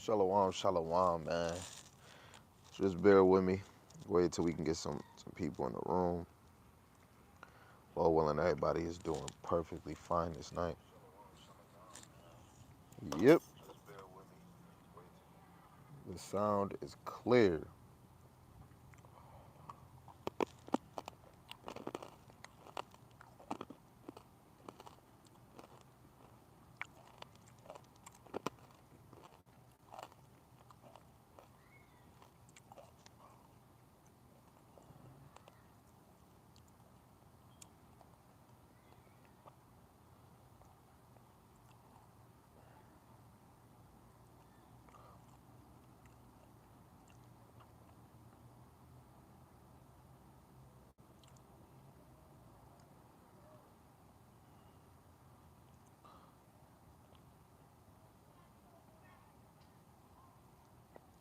Shalom, shalom, man. Just bear with me. Wait till we can get some people in the room. Lord willing, everybody is doing perfectly fine this night. Yep, the sound is clear.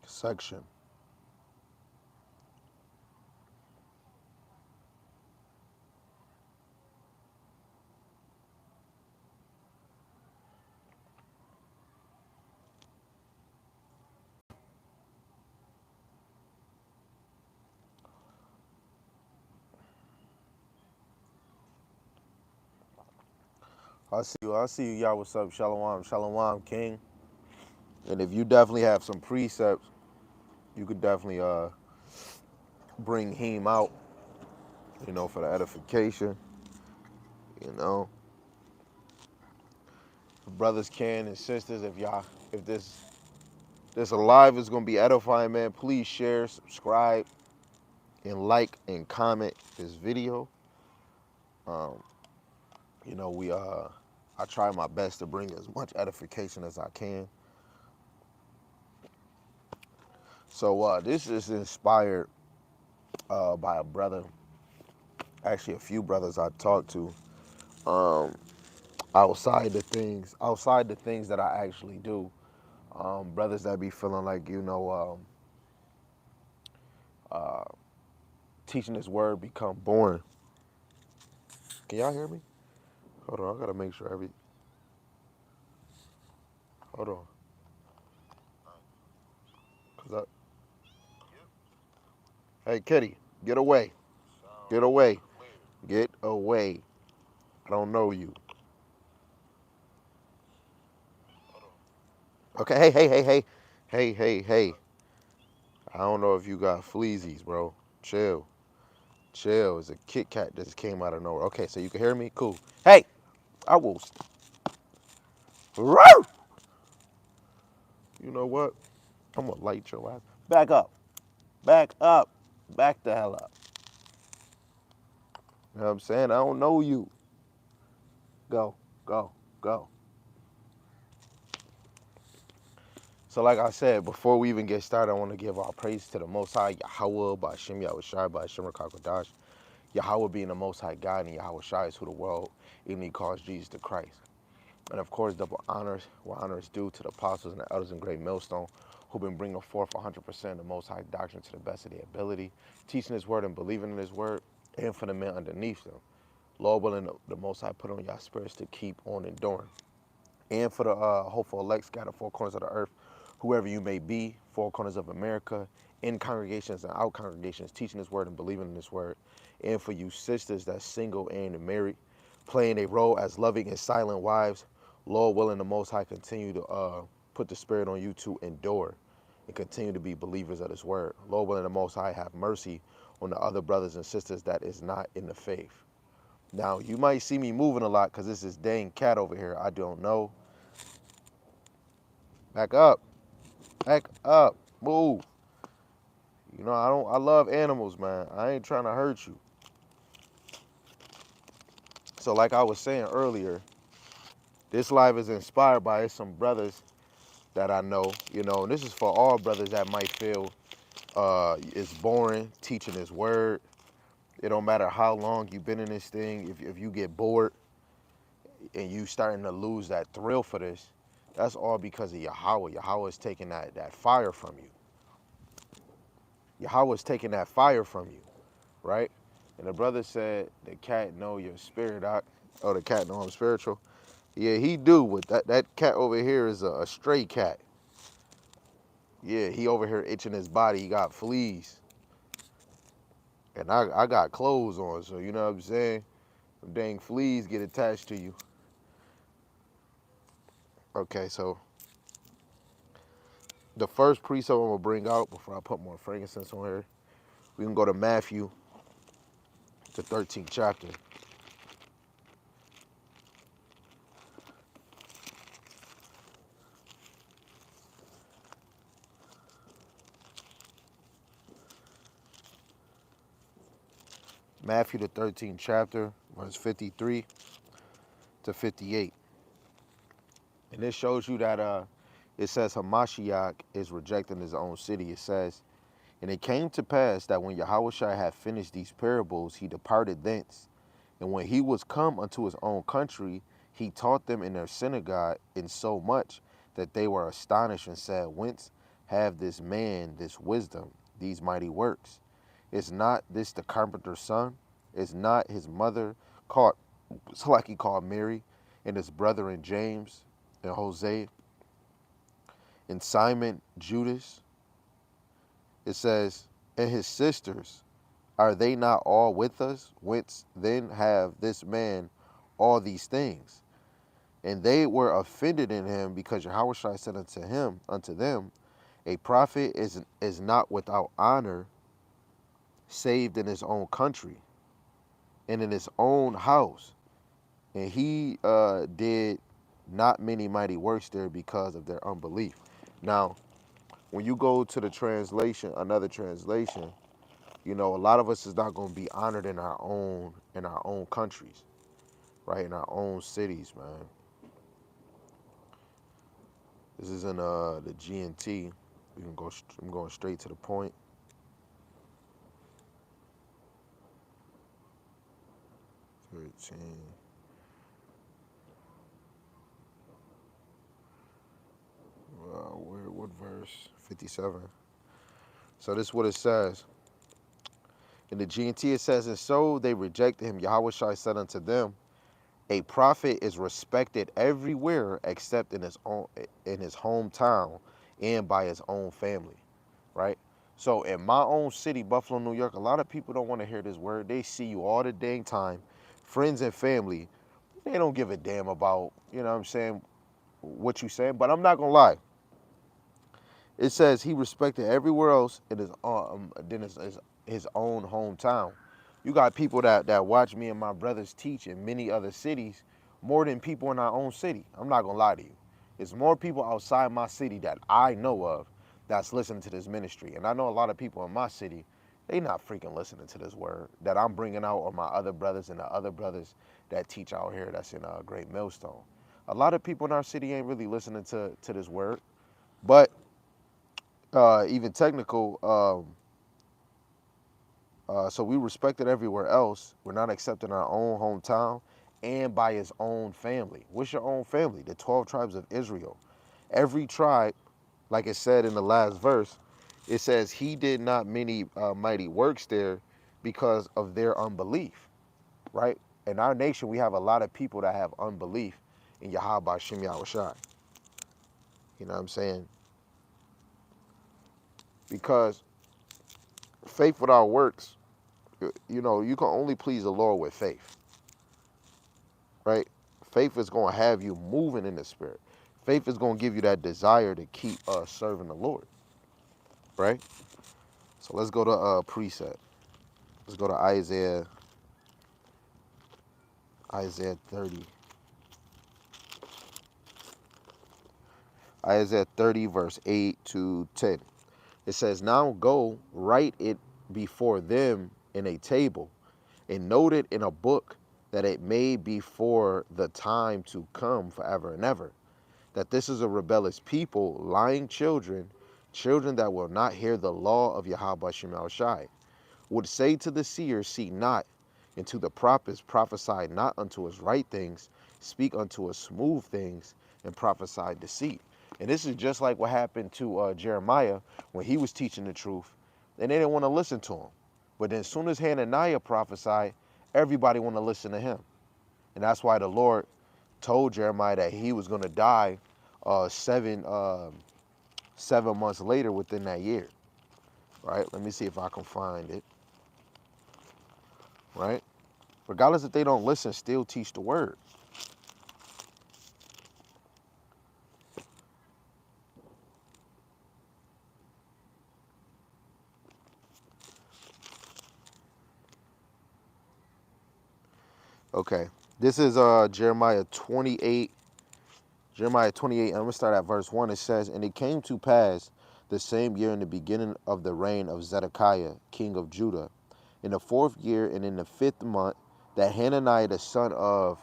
Section. I see you, y'all. What's up? Shalom, shalom, King. And if you definitely have some precepts, you could definitely bring him out, for the edification, you know. Brothers can and sisters, if this live is gonna be edifying, man, please share, subscribe, and like and comment this video. Um, we I try my best to bring as much edification as I can. So this is inspired by a brother, actually a few brothers I talked to, um, outside the things that I actually do. Brothers that be feeling like uh, teaching this word become boring. Can y'all hear me? Hold on, I gotta make sure hold on, cause hey Kitty, get away, get away, get away. I don't know you. Okay, hey. I don't know if you got fleasies, bro. Chill. Chill. It's a Kit Kat that just came out of nowhere. Okay, so you can hear me? Cool. Hey, I will. You know what? I'm gonna light your ass. Back up. Back up. Back the hell up. You know what I'm saying? I don't know you. Go, go, go. So like I said, before we even get started, I want to give our praise to the Most High, Yahweh, Ba'ashem Yahushai, Ba'ashem Rakakwadash. Yahweh being the Most High God, and Yahweh Shai is who the world even calls Jesus the Christ. And of course, double honors, where honor is due to the apostles and the elders in great millstone, who've been bringing forth 100% the Most High doctrine to the best of their ability, teaching His word and believing in His word, and for the men underneath them. Lord willing, the Most High put on your spirits to keep on enduring. And for the hopeful elect scattered four corners of the earth, whoever you may be, four corners of America, in congregations and out congregations, teaching His word and believing in His word. And for you sisters that's single and married, playing a role as loving and silent wives, Lord willing, the Most High continue to put the Spirit on you to endure and continue to be believers of His word. Lord willing, the Most High have mercy on the other brothers and sisters that is not in the faith. Now, you might see me moving a lot because this is dang cat over here. I don't know. Back up. Back up. Move. I love animals, man. I ain't trying to hurt you. So like I was saying earlier, this live is inspired by some brothers that I know, and this is for all brothers that might feel it's boring teaching His word. It don't matter how long you've been in this thing. If you get bored and you starting to lose that thrill for this, that's all because of Yahweh. Yahweh is taking that fire from you. Yahweh is taking that fire from you, right? And the brother said, the cat know your spirit. The cat know I'm spiritual. Yeah, he do. But that cat over here is a stray cat. Yeah, he over here itching his body. He got fleas. And I got clothes on, so you know what I'm saying? Them dang fleas get attached to you. Okay, so the first precept I'm gonna bring out before I put more frankincense on here, we can go to Matthew, the 13th chapter. Matthew, the 13th chapter, verse 53 to 58. And this shows you that it says Hamashiach is rejecting his own city. It says, and it came to pass that when Yahushua had finished these parables, he departed thence. And when he was come unto his own country, he taught them in their synagogue in so much that they were astonished and said, whence have this man this wisdom, these mighty works? Is not this the carpenter's son? Is not his mother called, it's like he called Mary, and his brethren James and Jose and Simon, Judas? It says, and his sisters, are they not all with us? Whence then have this man all these things? And they were offended in him, because Yahushua said unto them, a prophet is not without honor, saved in his own country and in his own house. And he did not many mighty works there because of their unbelief. Now, when you go to the translation, another translation, you know, a lot of us is not going to be honored in our own countries, right? In our own cities, man. This is in the GNT. We can go. I'm going straight to the point. What verse? 57. So this is what it says. In the GNT it says, and so they rejected him. Yahushua said unto them, a prophet is respected everywhere except in his hometown and by his own family, right? So in my own city, Buffalo, New York, a lot of people don't want to hear this word. They see you all the dang time, friends and family. They don't give a damn about, you know what I'm saying, what you saying. But I'm not gonna lie. It says he respected everywhere else in his own hometown. You got people that watch me and my brothers teach in many other cities more than people in our own city. I'm not gonna lie to you. It's more people outside my city that I know of that's listening to this ministry. And I know a lot of people in my city, they not freaking listening to this word that I'm bringing out, or my other brothers and the other brothers that teach out here that's in a Great Millstone. A lot of people in our city ain't really listening to this word. But even technical, so we respect it everywhere else. We're not accepted in our own hometown and by his own family. What's your own family? The 12 tribes of Israel. Every tribe, like it said in the last verse, it says he did not many mighty works there because of their unbelief, right? In our nation, we have a lot of people that have unbelief in Yahweh Shem Yahushai. You know what I'm saying? Because faith without works, you know, you can only please the Lord with faith, right? Faith is going to have you moving in the spirit. Faith is going to give you that desire to keep serving the Lord, right? So let's go to precept. Let's go to Isaiah 30. Isaiah 30, verse 8 to 10. It says, now go, write it before them in a table, and note it in a book, that it may be for the time to come forever and ever. That this is a rebellious people, lying children, children that will not hear the law of Yahweh Shem Shai, would say to the seer, see not, and to the prophets, prophesy not unto us right things, speak unto us smooth things, and prophesy deceit. And this is just like what happened to Jeremiah when he was teaching the truth, and they didn't want to listen to him. But then as soon as Hananiah prophesied, everybody want to listen to him. And that's why the Lord told Jeremiah that he was going to die 7 months later within that year, right? Let me see if I can find it, right? Regardless if they don't listen, still teach the word. Okay, this is Jeremiah 28. Jeremiah 28, I'm going to start at verse 1. It says, "And it came to pass the same year in the beginning of the reign of Zedekiah, king of Judah, in the 4th year and in the 5th month, that Hananiah the son of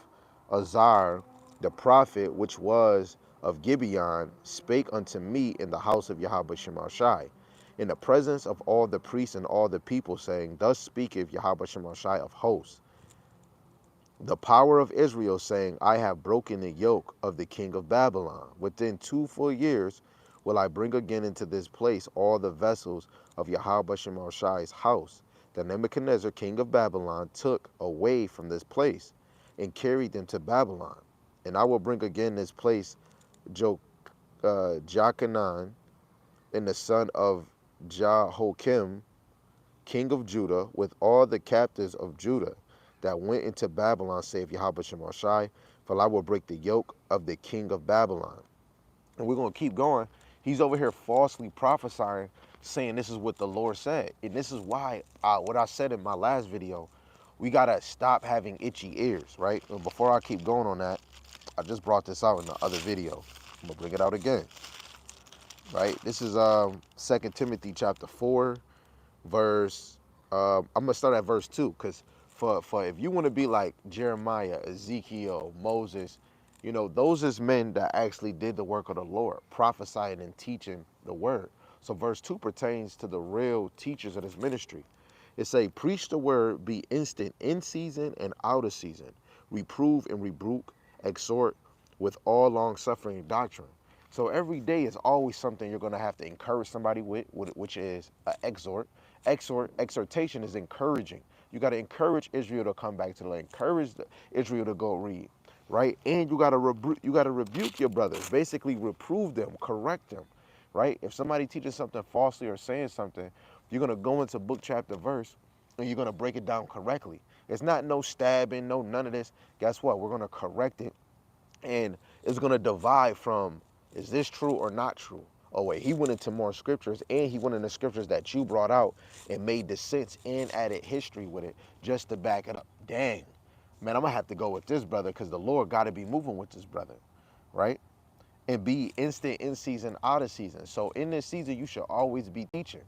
Azar, the prophet, which was of Gibeon, spake unto me in the house of Yahweh Shemashai, in the presence of all the priests and all the people, saying, Thus speaketh Yahweh Shemashai of hosts, the power of Israel, saying, I have broken the yoke of the king of Babylon. Within 2 full years will I bring again into this place all the vessels of Yahweh Shemashai's house that Nebuchadnezzar, king of Babylon, took away from this place and carried them to Babylon. And I will bring again this place Jochanan and the son of Jehoiakim, king of Judah, with all the captives of Judah that went into Babylon, save Yahweh Shemashai, for I will break the yoke of the king of Babylon. And we're going to keep going. He's over here falsely prophesying, saying this is what the Lord said. And this is why, what I said in my last video, we got to stop having itchy ears, right? And before I keep going on that, I just brought this out in the other video. I'm going to bring it out again, right? This is 2 Timothy chapter 4, verse, I'm going to start at verse 2, because for if you want to be like Jeremiah, Ezekiel, Moses, you know, those is men that actually did the work of the Lord, prophesying and teaching the word. So verse 2 pertains to the real teachers of this ministry. It say, preach the word, be instant in season and out of season, reprove and rebuke, exhort with all long suffering and doctrine. So every day is always something you're going to have to encourage somebody with, which is an exhort. Exhortation is encouraging. You got to encourage Israel to come back to the land. Encourage Israel to go read, right? And you got to rebuke your brothers. Basically, reprove them, correct them, right? If somebody teaches something falsely or saying something, you're going to go into book, chapter, verse, and you're going to break it down correctly. It's not no stabbing, no none of this. Guess what? We're going to correct it, and it's going to divide from, is this true or not true? Oh wait, he went into more scriptures, and he went into scriptures that you brought out and made the sense and added history with it just to back it up. Dang, man, I'm gonna have to go with this brother because the Lord got to be moving with this brother, right? And be instant in season, out of season. So in this season, you should always be teaching,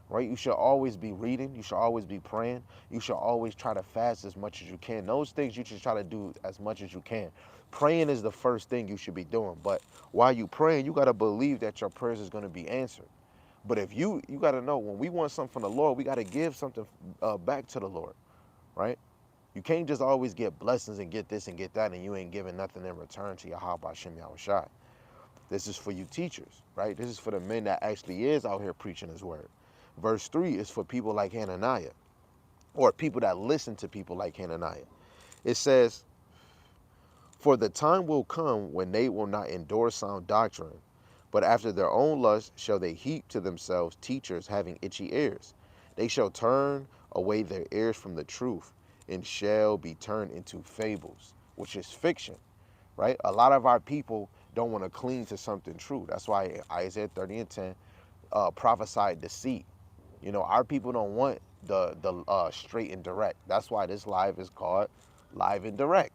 right? You should always be reading. You should always be praying. You should always try to fast as much as you can. Those things you should try to do as much as you can. Praying is the first thing you should be doing. But while you praying, you got to believe that your prayers is going to be answered. But if you got to know, when we want something from the Lord, we got to give something back to the Lord, right? You can't just always get blessings and get this and get that, and you ain't giving nothing in return to Yahweh Shem Yahushai. This is for you teachers, right? This is for the men that actually is out here preaching his word. Verse 3 is for people like Hananiah, or people that listen to people like Hananiah. It says, for the time will come when they will not endure sound doctrine, but after their own lust shall they heap to themselves teachers having itchy ears. They shall turn away their ears from the truth and shall be turned into fables, which is fiction, right? A lot of our people don't want to cling to something true. That's why Isaiah 30 and 10 prophesied deceit. You know, our people don't want the straight and direct. That's why this live is called Live and Direct,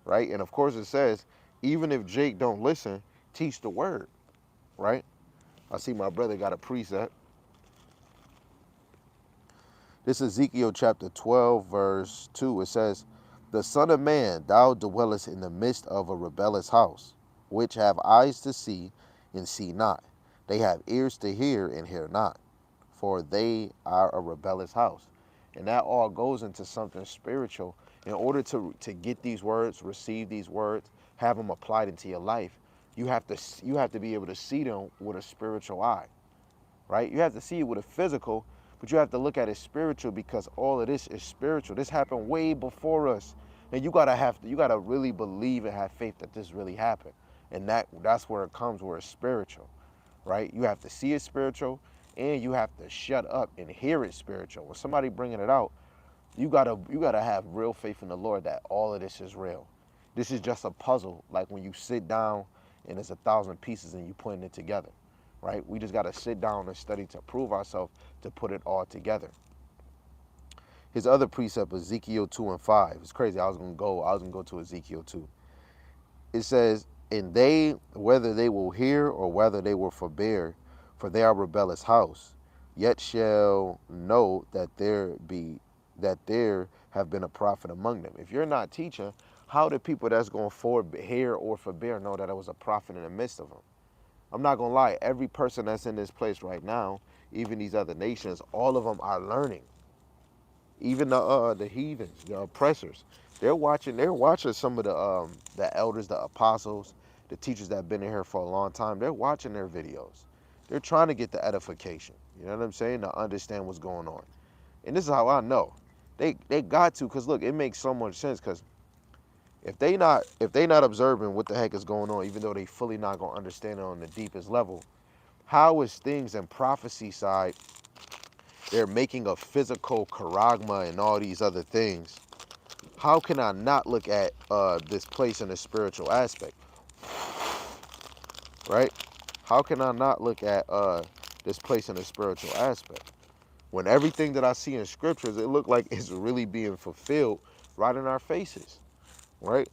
right? And of course it says, even if Jake don't listen, teach the word, right? I see my brother got a precept. This is Ezekiel chapter 12, verse 2. It says, the Son of Man, thou dwellest in the midst of a rebellious house, which have eyes to see and see not. They have ears to hear and hear not, for they are a rebellious house. And that all goes into something spiritual. In order to get these words, receive these words, have them applied into your life, you have to be able to see them with a spiritual eye, right? You have to see it with a physical, but you have to look at it spiritual, because all of this is spiritual. This happened way before us. And you gotta really believe and have faith that this really happened. And that's where it comes, where it's spiritual, right? You have to see it spiritual, and you have to shut up and hear it spiritual. When somebody bringing it out, you gotta have real faith in the Lord that all of this is real. This is just a puzzle, like when you sit down and it's 1,000 pieces and you putting it together, right? We just gotta sit down and study to prove ourselves to put it all together. His other precept, Ezekiel 2:5. It's crazy. I was gonna go to Ezekiel 2. It says, and they, whether they will hear or whether they will forbear, for they are rebellious house, yet shall know that there have been a prophet among them. If you're not teaching, how do people that's going to forbear or forbear know that it was a prophet in the midst of them? I'm not gonna lie, every person that's in this place right now, even these other nations, all of them are learning. Even the heathens, the oppressors, they're watching some of the elders, the apostles, the teachers that have been in here for a long time. They're watching their videos. They're trying to get the edification. You know what I'm saying? To understand what's going on. And this is how I know. They got to, cause look, it makes so much sense. Cause if they not observing what the heck is going on, even though they fully not gonna understand it on the deepest level, how is things in prophecy side? They're making a physical charagma and all these other things. How can I not look at this place in a spiritual aspect, right? How can I not look at this place in a spiritual aspect? When everything that I see in scriptures, it look like it's really being fulfilled right in our faces, right?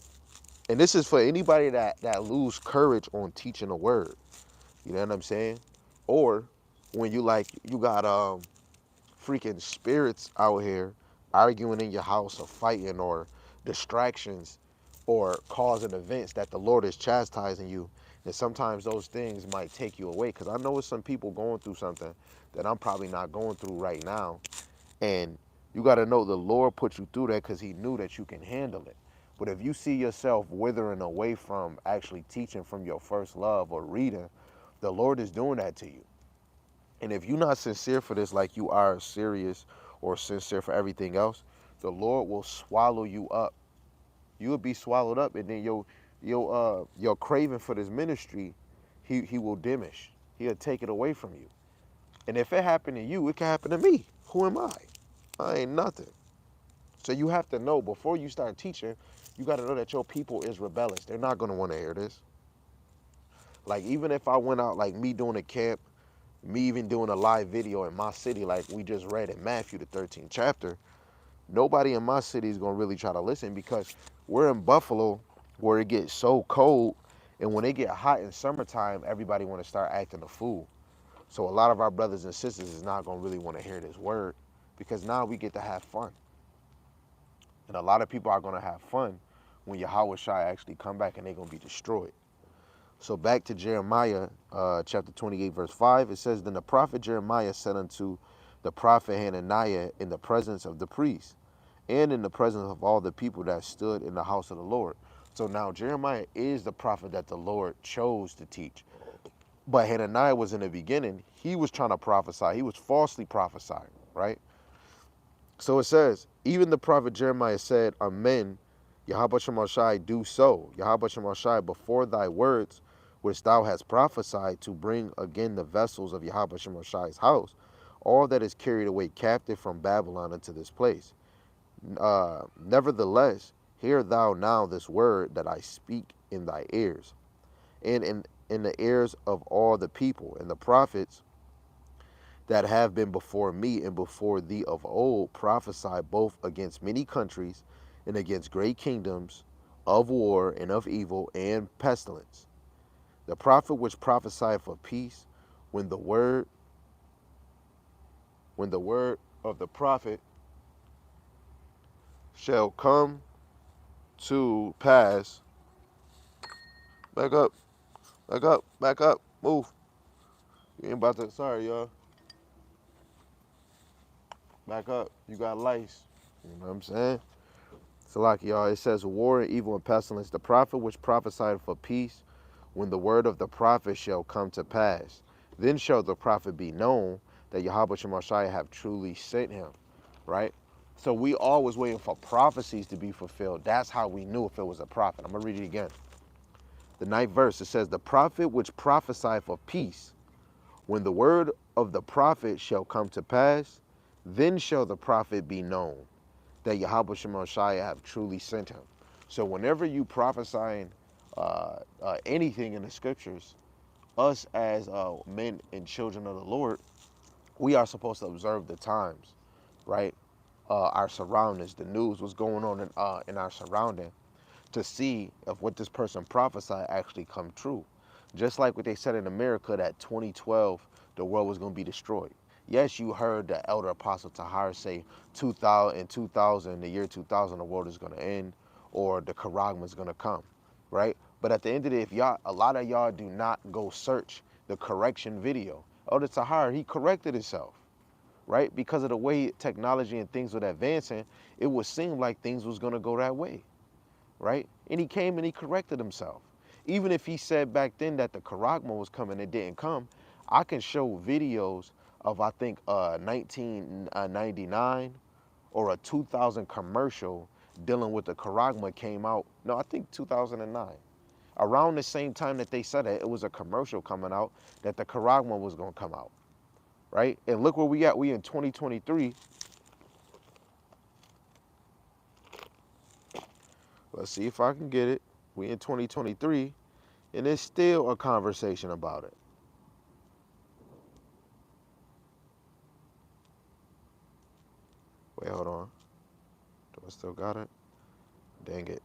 And this is for anybody that lose courage on teaching the word. You know what I'm saying? Or when you got freaking spirits out here arguing in your house or fighting or distractions or causing events that the Lord is chastising you. And sometimes those things might take you away. Because I know it's some people going through something that I'm probably not going through right now. And you got to know the Lord put you through that because he knew that you can handle it. But if you see yourself withering away from actually teaching from your first love or reading, the Lord is doing that to you. And if you're not sincere for this, like you are serious or sincere for everything else, the Lord will swallow you up. You will be swallowed up, and then your craving for this ministry, he will diminish. He'll take it away from you. And if it happened to you, it can happen to me. Who am I? I ain't nothing. So you have to know before you start teaching, you got to know that your people is rebellious. They're not going to want to hear this. Like even if I went out, like me doing a camp, me even doing a live video in my city, like we just read in Matthew, the 13th chapter, nobody in my city is going to really try to listen because we're in Buffalo where it gets so cold. And when it get hot in summertime, everybody want to start acting a fool. So a lot of our brothers and sisters is not going to really want to hear this word because now we get to have fun. And a lot of people are going to have fun when Yahweh Shai actually come back and they're going to be destroyed. So back to Jeremiah chapter 28, verse 5, it says, then the prophet Jeremiah said unto the prophet Hananiah in the presence of the priest and in the presence of all the people that stood in the house of the Lord. So now Jeremiah is the prophet that the Lord chose to teach. But Hananiah was in the beginning, he was trying to prophesy. He was falsely prophesying, right? So it says, even the prophet Jeremiah said, amen, Yahweh Shai do so. Yahweh Shai, before thy words, which thou hast prophesied to bring again the vessels of Yahweh Shai's house, all that is carried away captive from Babylon unto this place. Nevertheless, hear thou now this word that I speak in thy ears, and in the ears of all the people, and the prophets that have been before me and before thee of old prophesy both against many countries and against great kingdoms of war and of evil and pestilence. The prophet which prophesied for peace, when the word of the prophet shall come to pass. Back up, back up, back up, move. You ain't about to, sorry y'all. Back up, you got lice. You know what I'm saying? So like y'all, it says war and evil and pestilence. The prophet which prophesied for peace, when the word of the prophet shall come to pass, then shall the prophet be known that Yahweh Shemashai have truly sent him, right? So we always waiting for prophecies to be fulfilled. That's how we knew if it was a prophet. I'm gonna read it again. The 9th verse, it says, the prophet which prophesied for peace, When the word of the prophet shall come to pass, then shall the prophet be known that Yahweh Shemashai have truly sent him. So whenever you prophesying anything in the scriptures, us as men and children of the Lord, we are supposed to observe the times, right? Our surroundings, the news, what's going on in our surrounding, to see if what this person prophesied actually come true. Just like what they said in America that 2012 the world was going to be destroyed. Yes, you heard the elder apostle Tahir say 2000, the year 2000, the world is going to end, or the Karagma is going to come, right? But at the end of the day, if y'all, a lot of y'all do not go search the correction video. Elder Tahir, he corrected himself, right? Because of the way technology and things were advancing, it would seem like things was going to go that way, right? And he came and he corrected himself. Even if he said back then that the Karagma was coming, it didn't come. I can show videos of, I think, 1999 or a 2000 commercial dealing with the Karagma came out. No, I think 2009. Around the same time that they said it, it was a commercial coming out that the Karagma was going to come out, right? And look where we at. We in 2023. Let's see if I can get it. We in 2023. And there's still a conversation about it. Wait, hold on. Do I still got it? Dang it.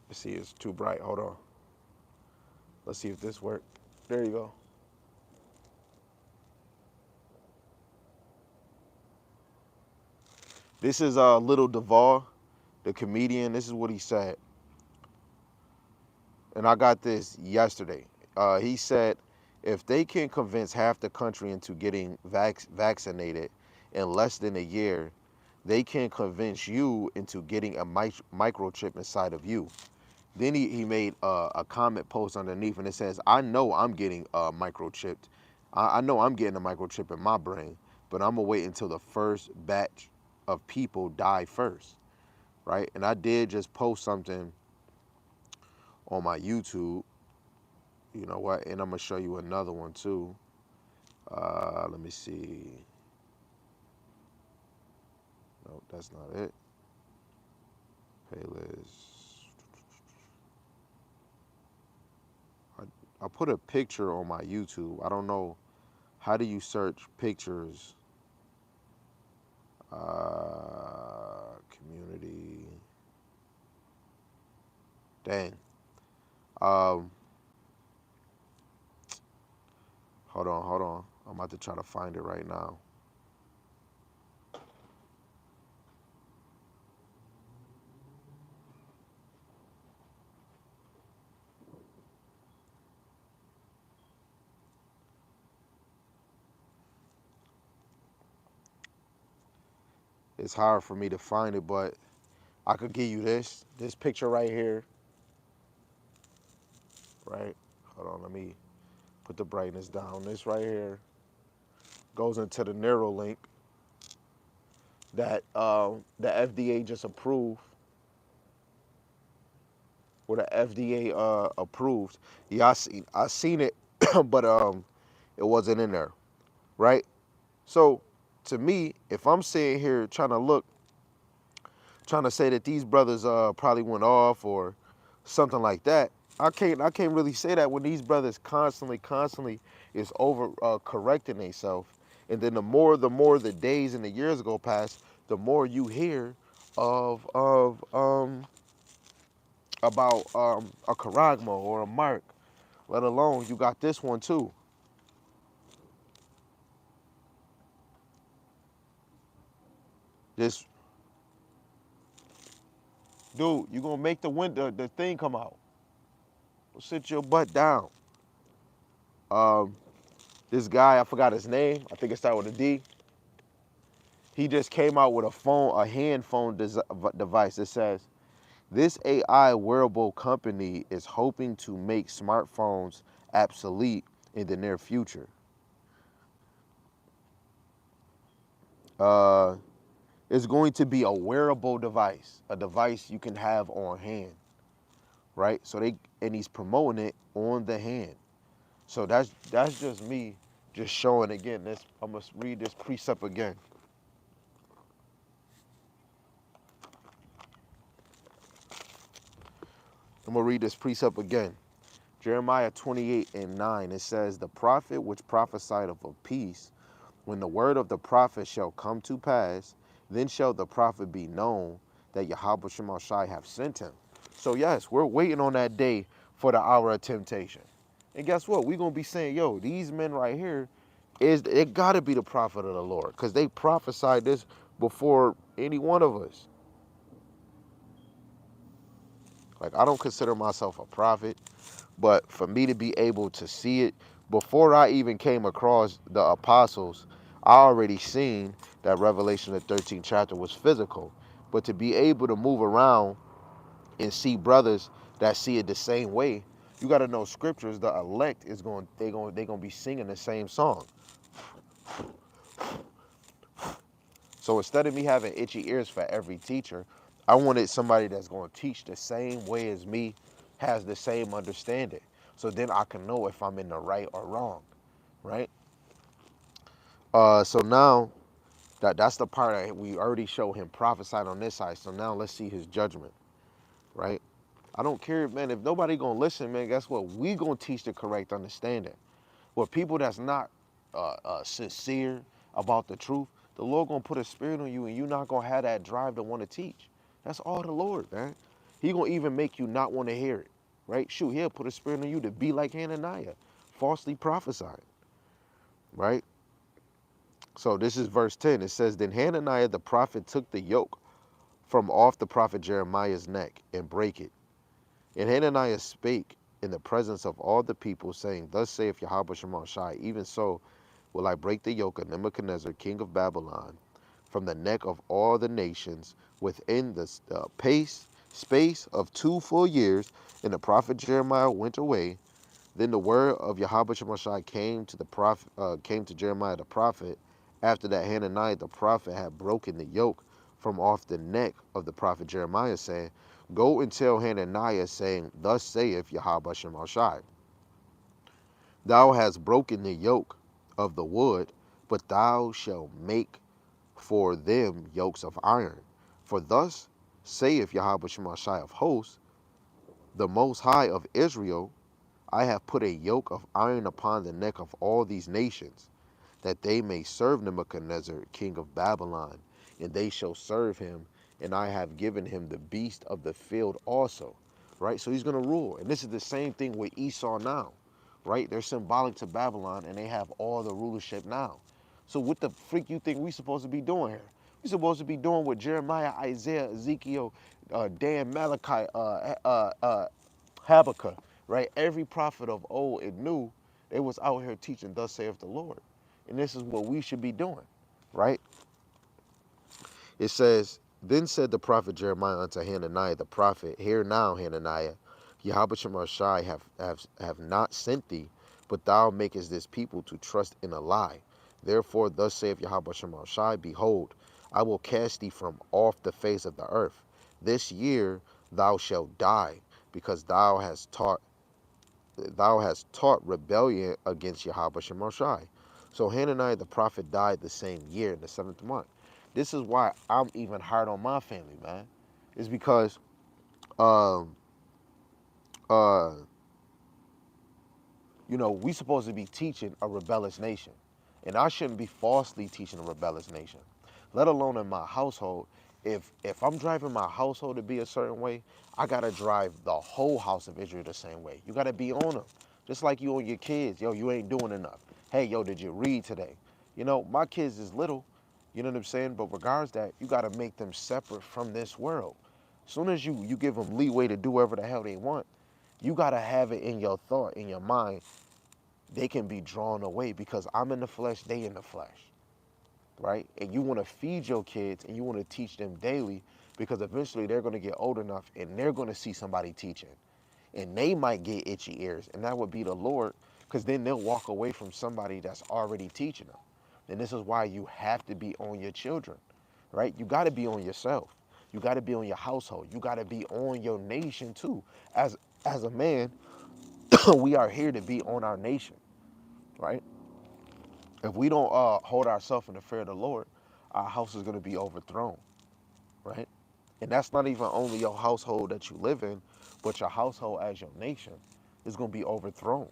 Let's see, it's too bright. Hold on. Let's see if this works. There you go. This is Little Duval, the comedian. This is what he said. And I got this yesterday. He said, if they can convince half the country into getting vaccinated in less than a year, they can convince you into getting a microchip inside of you. Then he made a comment post underneath, and it says, I know I'm getting microchipped. I know I'm getting a microchip in my brain, but I'm going to wait until the first batch of people die first, right? And I did just post something on my YouTube. You know what? And I'm going to show you another one too. Let me see. No, that's not it. Playlist. I put a picture on my YouTube. I don't know. How do you search pictures? Community. Dang. Um, hold on. I'm about to try to find it right now. It's hard for me to find it, but I could give you this picture right here, right? Hold on, let me put the brightness down. This right here goes into the narrow link that the FDA just approved, or the FDA approved. Yeah, I seen it, but it wasn't in there, right? So to me, if I'm sitting here trying to say that these brothers probably went off or something like that, I can't really say that when these brothers constantly is over correcting themselves, and then the more the days and the years go past, the more you hear of about a Karagma or a Mark. Let alone you got this one too. This dude, you gonna make the thing come out. Sit your butt down. Um, this guy, I forgot his name. I think it started with a D. He just came out with a hand phone device that says, this AI wearable company is hoping to make smartphones obsolete in the near future. Uh, It's going to be a wearable device, a device you can have on hand, right? And he's promoting it on the hand. So that's just me just showing again this. I must read this precept again. I'm gonna read this precept again. Jeremiah 28:9. It says, "The prophet which prophesied of a peace, when the word of the prophet shall come to pass, then shall the prophet be known that Yahweh Shemashai have sent him." So yes, we're waiting on that day for the hour of temptation. And guess what? We're gonna be saying, yo, these men right here, it gotta be the prophet of the Lord. Because they prophesied this before any one of us. Like, I don't consider myself a prophet, but for me to be able to see it before I even came across the apostles, I already seen that Revelation the 13th chapter was physical. But to be able to move around and see brothers that see it the same way, you got to know scriptures. The elect is going, they going to be singing the same song. So instead of me having itchy ears for every teacher, I wanted somebody that's going to teach the same way as me, has the same understanding. So then I can know if I'm in the right or wrong, right? So now that's the part that we already show him prophesied on this side. So now let's see his judgment, right? I don't care, man. If nobody gonna listen, man, guess what? We gonna teach the correct understanding. But people that's not sincere about the truth, the Lord gonna put a spirit on you, and you not gonna have that drive to want to teach. That's all the Lord, man. He gonna even make you not want to hear it, right? Shoot, he'll put a spirit on you to be like Hananiah, falsely prophesying, right? So this is verse 10. It says, "Then Hananiah the prophet took the yoke from off the prophet Jeremiah's neck and brake it. And Hananiah spake in the presence of all the people, saying, Thus saith Yahweh Shemashai, even so will I break the yoke of Nebuchadnezzar, king of Babylon, from the neck of all the nations within the space of 2 full years. And the prophet Jeremiah went away. Then the word of Yahweh Shemashai came to Jeremiah the prophet, after that Hananiah the prophet had broken the yoke from off the neck of the prophet Jeremiah, saying, Go and tell Hananiah, saying, Thus saith Yahweh Shemashai, Thou hast broken the yoke of the wood, but thou shalt make for them yokes of iron. For thus saith Yahweh Shemashai of hosts, the Most High of Israel, I have put a yoke of iron upon the neck of all these nations, that they may serve Nebuchadnezzar, king of Babylon, and they shall serve him, and I have given him the beast of the field also." Right? So he's going to rule. And this is the same thing with Esau now, right? They're symbolic to Babylon, and they have all the rulership now. So what the freak you think we supposed to be doing here? We supposed to be doing what Jeremiah, Isaiah, Ezekiel, Dan, Malachi, Habakkuk, right? Every prophet of old and new, they was out here teaching, "Thus saith the Lord." And this is what we should be doing, right? It says, "Then said the prophet Jeremiah unto Hananiah the prophet, Hear now, Hananiah, Yahweh Shemashai have not sent thee, but thou makest this people to trust in a lie. Therefore, thus saith Yahweh Shemashai, Behold, I will cast thee from off the face of the earth. This year thou shalt die, because thou hast taught rebellion against Yahweh Shemashai." So Hananiah the prophet died the same year in the 7th month. This is why I'm even hard on my family, man. It's because um uh we supposed to be teaching a rebellious nation. And I shouldn't be falsely teaching a rebellious nation. Let alone in my household. If I'm driving my household to be a certain way, I gotta drive the whole house of Israel the same way. You gotta be on them. Just like you on your kids. Yo, you ain't doing enough. Hey, yo, did you read today? My kids is little, you know what I'm saying? But regards that, you gotta make them separate from this world. As soon as you give them leeway to do whatever the hell they want, you gotta have it in your thought, in your mind, they can be drawn away because I'm in the flesh, they in the flesh, right? And you want to feed your kids and you want to teach them daily because eventually they're going to get old enough and they're going to see somebody teaching and they might get itchy ears, and that would be the Lord, because then they'll walk away from somebody that's already teaching them. And this is why you have to be on your children. right? You got to be on yourself. You got to be on your household. You got to be on your nation too. As a man, we are here to be on our nation, right? If we don't hold ourselves in the fear of the Lord, our house is going to be overthrown, right? And that's not even only your household that you live in, but your household as your nation is going to be overthrown,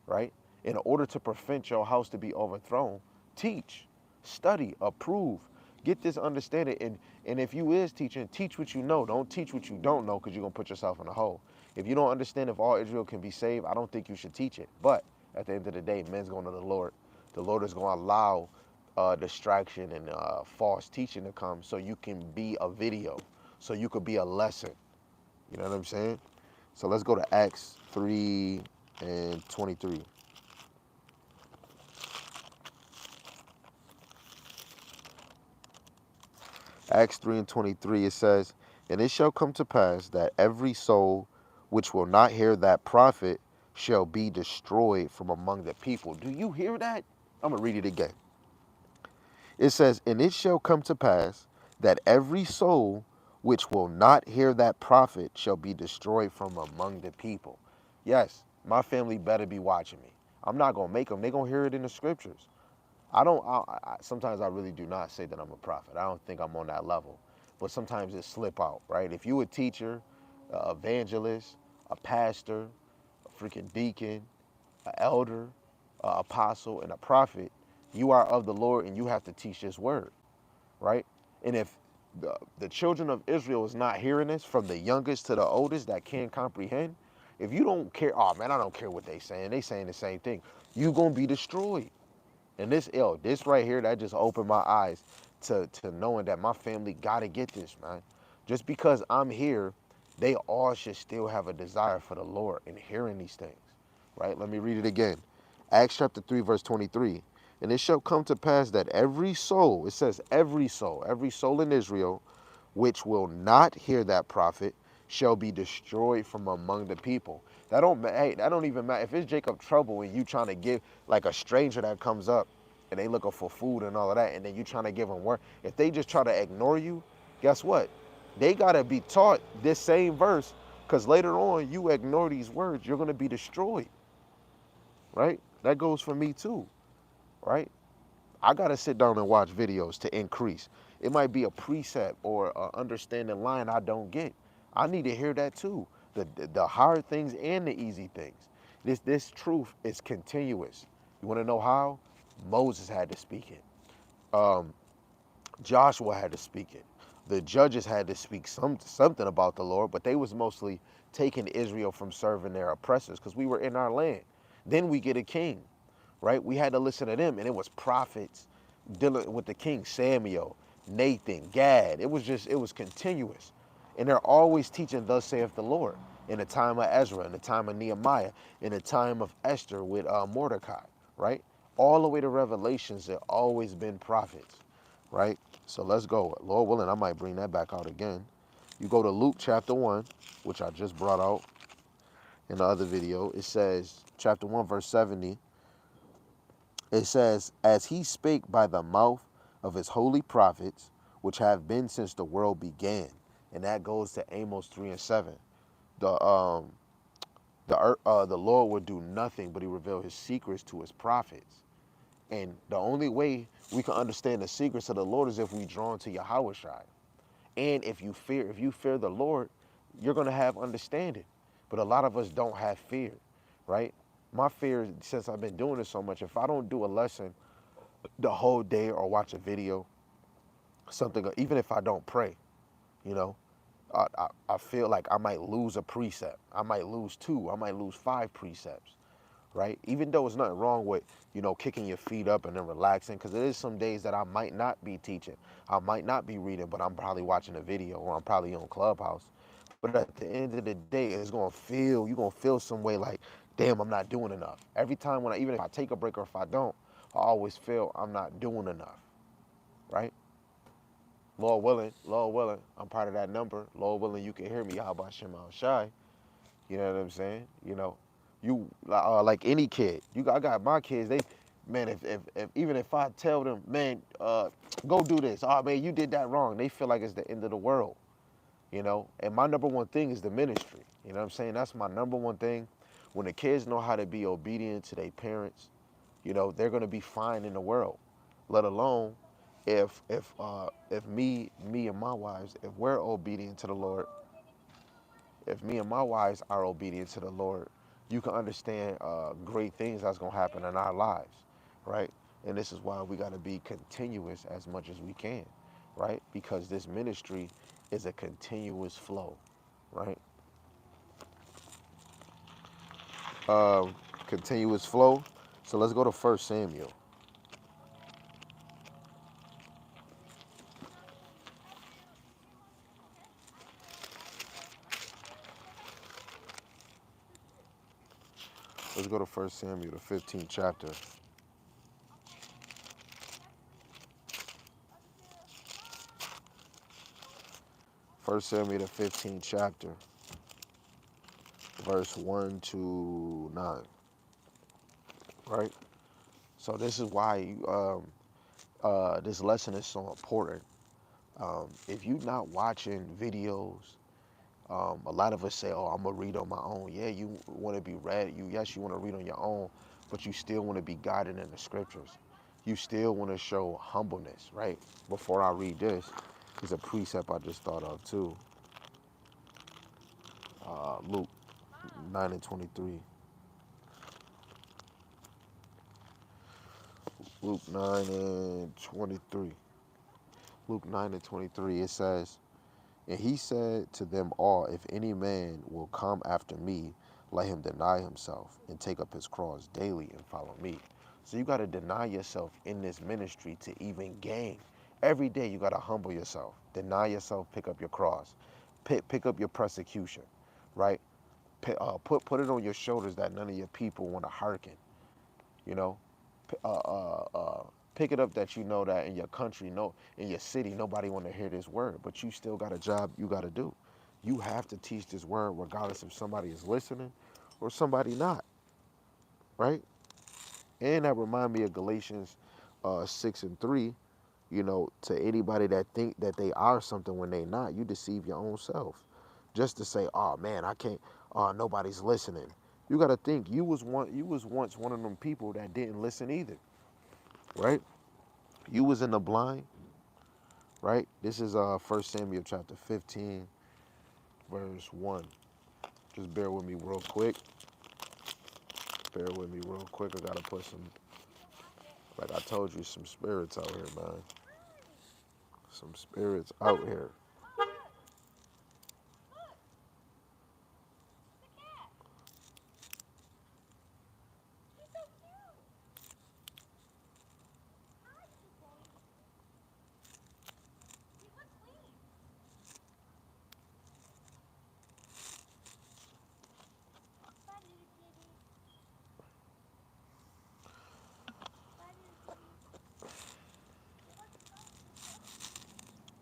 right? In order to prevent your house to be overthrown, teach, study, approve, get this understanding. And if you is teaching, teach what you know. Don't teach what you don't know because you're going to put yourself in a hole. If you don't understand if all Israel can be saved, I don't think you should teach it. But at the end of the day, men's going to the Lord. The Lord is going to allow distraction and false teaching to come so you can be a video, so you could be a lesson. You know what I'm saying? So let's go to Acts 3 and 23. Acts 3 and 23, it says, "And it shall come to pass that every soul which will not hear that prophet shall be destroyed from among the people." Do you hear that? I'm going to read it again. It says, "And it shall come to pass that every soul which will not hear that prophet shall be destroyed from among the people." Yes, my family better be watching me. I'm not going to make them. They're going to hear it in the scriptures. Sometimes I really do not say that I'm a prophet. I don't think I'm on that level. But sometimes it slip out, right? If you a teacher, a evangelist, a pastor, a freaking deacon, an elder, an apostle, and a prophet, you are of the Lord and you have to teach this word, right? And if the children of Israel is not hearing this, from the youngest to the oldest that can't comprehend, if you don't care, oh man, I don't care what they saying. They saying the same thing. You gonna be destroyed. And this right here, that just opened my eyes to knowing that my family gotta get this, man. Just because I'm here, they all should still have a desire for the Lord and hearing these things, right? Let me read it again. Acts chapter 3, verse 23. "And it shall come to pass that every soul," it says every soul in Israel, "which will not hear that prophet shall be destroyed from among the people." That don't even matter. If it's Jacob trouble and you trying to give, like a stranger that comes up and they looking for food and all of that, and then you trying to give them work, if they just try to ignore you, guess what? They got to be taught this same verse, because later on you ignore these words, you're going to be destroyed, right? That goes for me too, right? I got to sit down and watch videos to increase. It might be a precept or a understanding line I don't get. I need to hear that too. The hard things and the easy things. This truth is continuous. You want to know how? Moses had to speak it. Um, Joshua had to speak it. The judges had to speak something about the Lord, but they was mostly taking Israel from serving their oppressors because we were in our land. Then we get a king, right? We had to listen to them, and it was prophets dealing with the king, Samuel, Nathan, Gad. It was continuous. And they're always teaching, "Thus saith the Lord," in the time of Ezra, in the time of Nehemiah, in the time of Esther with Mordecai, right? All the way to Revelations, there always been prophets, right? So let's go. Lord willing, I might bring that back out again. You go to Luke chapter 1, which I just brought out in the other video. It says, chapter 1, verse 70, it says, "As he spake by the mouth of his holy prophets, which have been since the world began." And that goes to Amos 3 and 7. The the Lord would do nothing but he revealed his secrets to his prophets. And the only way we can understand the secrets of the Lord is if we drawn to Yahweh Shai. And if you fear the Lord, you're gonna have understanding. But a lot of us don't have fear, right? My fear, since I've been doing this so much, if I don't do a lesson the whole day or watch a video, something, even if I don't pray, you know, I feel like I might lose a precept. I might lose two. I might lose 5 precepts, right? Even though it's nothing wrong with, kicking your feet up and then relaxing, because there is some days that I might not be teaching. I might not be reading, but I'm probably watching a video or I'm probably on Clubhouse. But at the end of the day, you're going to feel some way like, damn, I'm not doing enough. Every time even if I take a break or if I don't, I always feel I'm not doing enough, right? Lord willing, I'm part of that number. Lord willing, you can hear me. How about Shema Shai? You know what I'm saying? You like any kid. I got my kids. Man, if even if I tell them, man, go do this. Oh man, you did that wrong. They feel like it's the end of the world, you know. And my number one thing is the ministry. You know what I'm saying? That's my number one thing. When the kids know how to be obedient to their parents, you know, they're gonna be fine in the world. Let alone if me and my wives, if we're obedient to the Lord, if me and my wives are obedient to the Lord, you can understand great things that's gonna happen in our lives, right? And this is why we gotta be continuous as much as we can, right? Because this ministry is a continuous flow, right? Um, Continuous flow. So let's go to First Samuel. Let's go to First Samuel, the 15th chapter. First Samuel, the 15th chapter, verse 1 to 9, right? So this is why this lesson is so important. If you're not watching videos, a lot of us say, "Oh, I'm gonna read on my own." Yeah, you want to be read. You want to read on your own, but you still want to be guided in the scriptures. You still want to show humbleness, right? Before I read this, there's a precept I just thought of too. Luke 9:23. Luke 9:23. Luke 9:23. It says, "And he said to them all, if any man will come after me, let him deny himself and take up his cross daily and follow me." So you got to deny yourself in this ministry to even gain. Every day you got to humble yourself, deny yourself, pick up your cross, pick up your persecution, right? Put it on your shoulders that none of your people want to hearken. You know, uh, uh, uh, pick it up that you know that in your country, no, in your city, nobody want to hear this word, but you still got a job you got to do. You have to teach this word regardless if somebody is listening or somebody not, right? And that remind me of Galatians 6:3. You know, to anybody that think that they are something when they not, you deceive your own self. Just to say, "Oh man, I can't. Nobody's listening." You got to think you was once one of them people that didn't listen either, right? You was in the blind, right? This is 1 Samuel chapter 15, verse 1. Just bear with me real quick. Bear with me real quick. I gotta put some, like I told you, some spirits out here, man. Some spirits out here.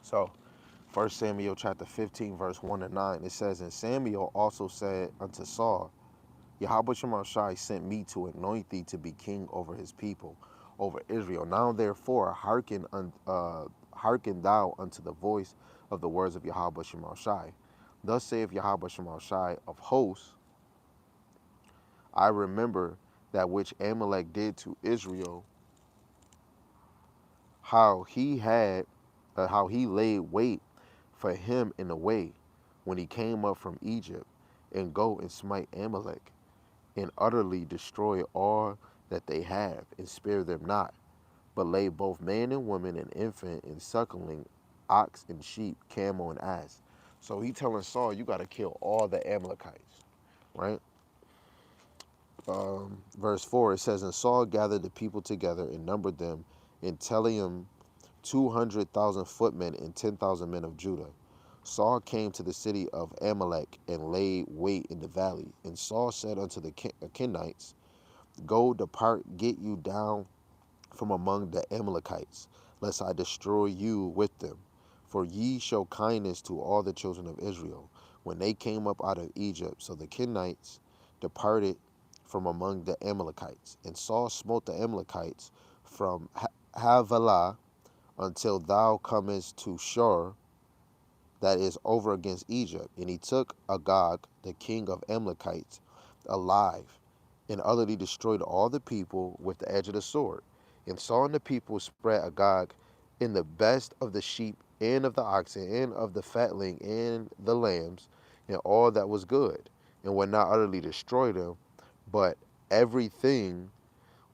So, 1 Samuel chapter 15, verse 1 to 9, it says, "And Samuel also said unto Saul, Yahweh Shai sent me to anoint thee to be king over his people, over Israel. Now therefore hearken thou unto the voice of the words of Yahweh Shai. Thus saith Yahweh Shai of hosts, I remember that which Amalek did to Israel, how he had, how he laid wait for him in the way when he came up from Egypt, and go and smite Amalek, and utterly destroy all that they have, and spare them not, but lay both man and woman and infant and suckling, ox and sheep, camel and ass." So he telling Saul, you got to kill all the Amalekites, right? Verse 4, it says, "And Saul gathered the people together and numbered them in Telaim 200,000 footmen and 10,000 men of Judah. Saul came to the city of Amalek and laid wait in the valley. And Saul said unto the Kenites, Go, depart, get you down from among the Amalekites, lest I destroy you with them. For ye show kindness to all the children of Israel, when they came up out of Egypt. So the Kenites departed from among the Amalekites. And Saul smote the Amalekites from Havilah until thou comest to Shur, that is over against Egypt. And he took Agag, the king of Amalekites, alive, and utterly destroyed all the people with the edge of the sword. And Saul and the people spread Agag in the best of the sheep, and of the oxen, and of the fatling, and the lambs, and all that was good, and would not utterly destroy them, but everything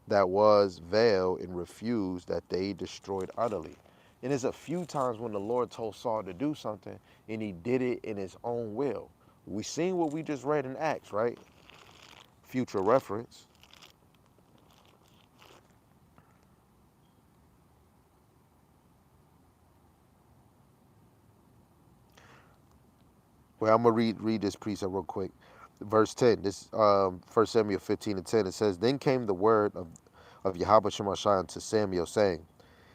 that was veiled and refused, that they destroyed utterly. And there's a few times when the Lord told Saul to do something and he did it in his own will. We seen what we just read in Acts, right? Future reference. Well, I'm gonna read this precept real quick. Verse 10. This 1 Samuel 15:10. It says, Then came the word of Yahweh Shemashai unto Samuel, saying,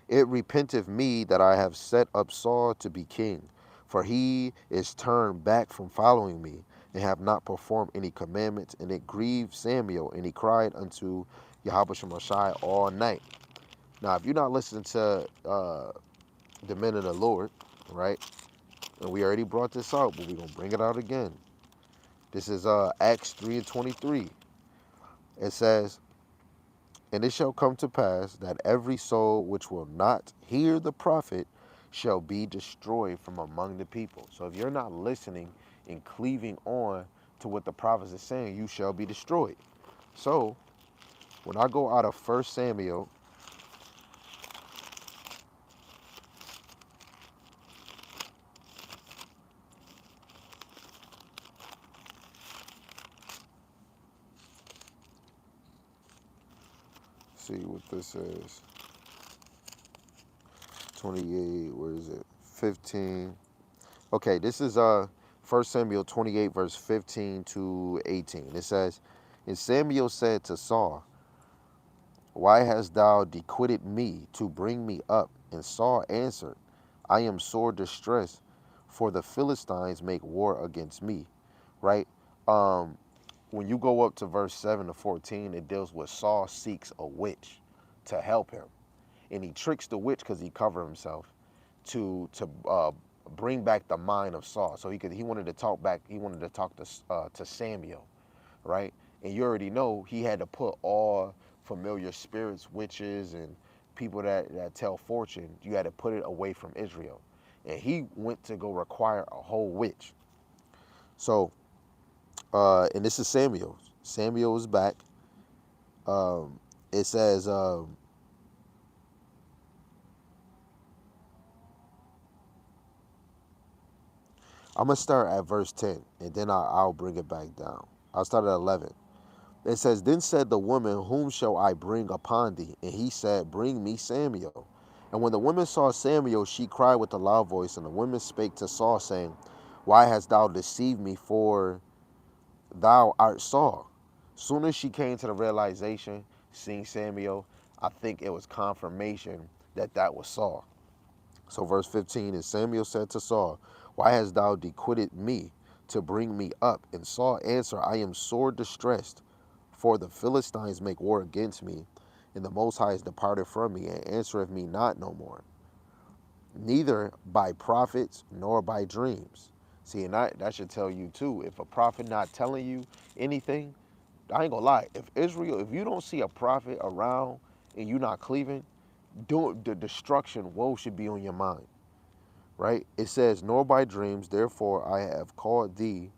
It repenteth me that I have set up Saul to be king, for he is turned back from following me, and have not performed any commandments. And it grieved Samuel, and he cried unto Yahweh Shemashai all night. Now, if you're not listening to the men of the Lord, right, and we already brought this out, but we're going to bring it out again. This is Acts 3:23. It says, And it shall come to pass that every soul which will not hear the prophet shall be destroyed from among the people. So if you're not listening and cleaving on to what the prophets are saying, you shall be destroyed. So when I go out of 1 Samuel, see what this is. 28, where is it? 15. Okay, this is 1 Samuel 28, verse 15 to 18. It says, And Samuel said to Saul, Why hast thou dequitted me to bring me up? And Saul answered, I am sore distressed, for the Philistines make war against me. Right? When you go up to verse 7 to 14, it deals with Saul seeks a witch to help him. And he tricks the witch because he covered himself to bring back the mind of Saul. So he wanted to talk back. He wanted to talk to Samuel, right? And you already know he had to put all familiar spirits, witches, and people that tell fortune. You had to put it away from Israel, and he went to go require a whole witch. So, and this is Samuel. Samuel is back. It says. I'm going to start at verse 10, and then I'll bring it back down. I'll start at 11. It says, Then said the woman, Whom shall I bring upon thee? And he said, Bring me Samuel. And when the woman saw Samuel, she cried with a loud voice. And the woman spake to Saul, saying, Why hast thou deceived me? For thou art Saul. Soon as she came to the realization, seeing Samuel, I think it was confirmation that that was Saul. So verse 15, And Samuel said to Saul, Why hast thou dequitted me to bring me up? And Saul answered, I am sore distressed, for the Philistines make war against me, and the Most High is departed from me, and answereth me not no more, neither by prophets nor by dreams. See, and that should tell you too, if a prophet not telling you anything, I ain't gonna lie, if you don't see a prophet around and you not cleaving, the destruction, woe should be on your mind. Right? It says, Nor by dreams, therefore I have called thee,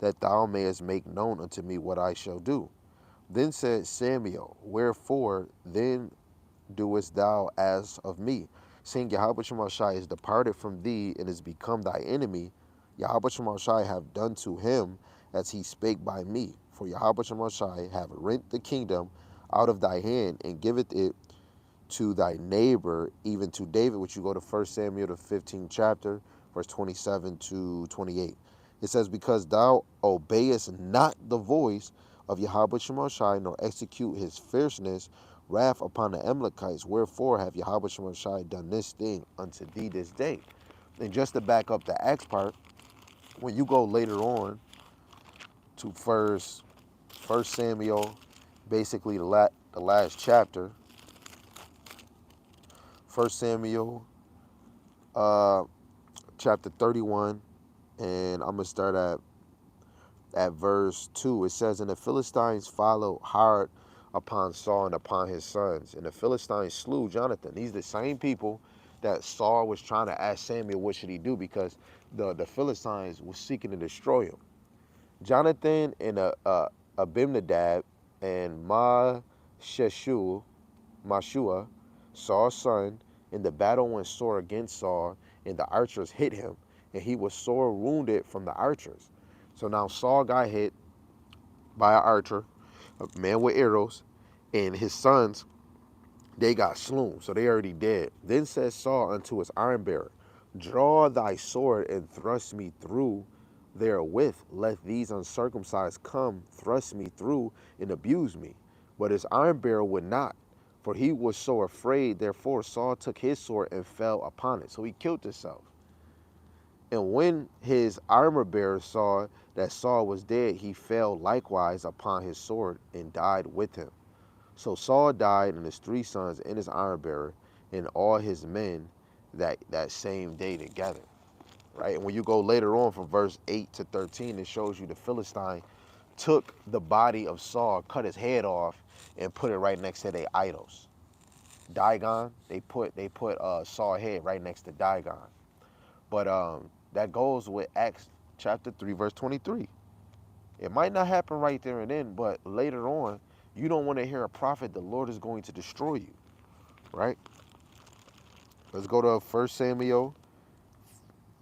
that thou mayest make known unto me what I shall do. Then said Samuel, Wherefore then doest thou as of me? Seeing Yahweh Shemashai is departed from thee, and is become thy enemy, Yahweh Shemashai have done to him as he spake by me. For Yahweh Shemashai have rent the kingdom out of thy hand, and giveth it to thy neighbor, even to David, which you go to 1 Samuel, the 15th chapter, verse 27 to 28. It says, Because thou obeyest not the voice of Yahweh Shemashai, nor execute his fierceness, wrath upon the Amalekites, wherefore have Yahweh Shemashai done this thing unto thee this day. And just to back up the Acts part, when you go later on to first First Samuel, basically the last chapter. First Samuel, uh, chapter 31, and I'm gonna start at verse 2. It says, "And the Philistines followed hard upon Saul and upon his sons, and the Philistines slew Jonathan." These are the same people that Saul was trying to ask Samuel what should he do, because the Philistines were seeking to destroy him. Jonathan and Abinadab and Mashua, Saul's son, and the battle went sore against Saul, and the archers hit him, and he was sore wounded from the archers. So now Saul got hit by an archer, a man with arrows, and his sons, they got slain, so they already dead. Then said Saul unto his arm bearer, "Draw thy sword and thrust me through therewith, let these uncircumcised come, thrust me through, and abuse me." But his arm bearer would not, for he was so afraid. Therefore Saul took his sword and fell upon it. So he killed himself. And when his armor bearer saw that Saul was dead, he fell likewise upon his sword and died with him. So Saul died, and his 3 sons, and his armor bearer, and all his men that same day together. Right? And when you go later on from verse 8 to 13, it shows you the Philistine took the body of Saul, cut his head off, and put it right next to their idols. Dagon, they put Saul's head right next to Dagon. But that goes with Acts chapter 3, verse 23. It might not happen right there and then, but later on, you don't want to hear a prophet, the Lord is going to destroy you, right? Let's go to 1 Samuel.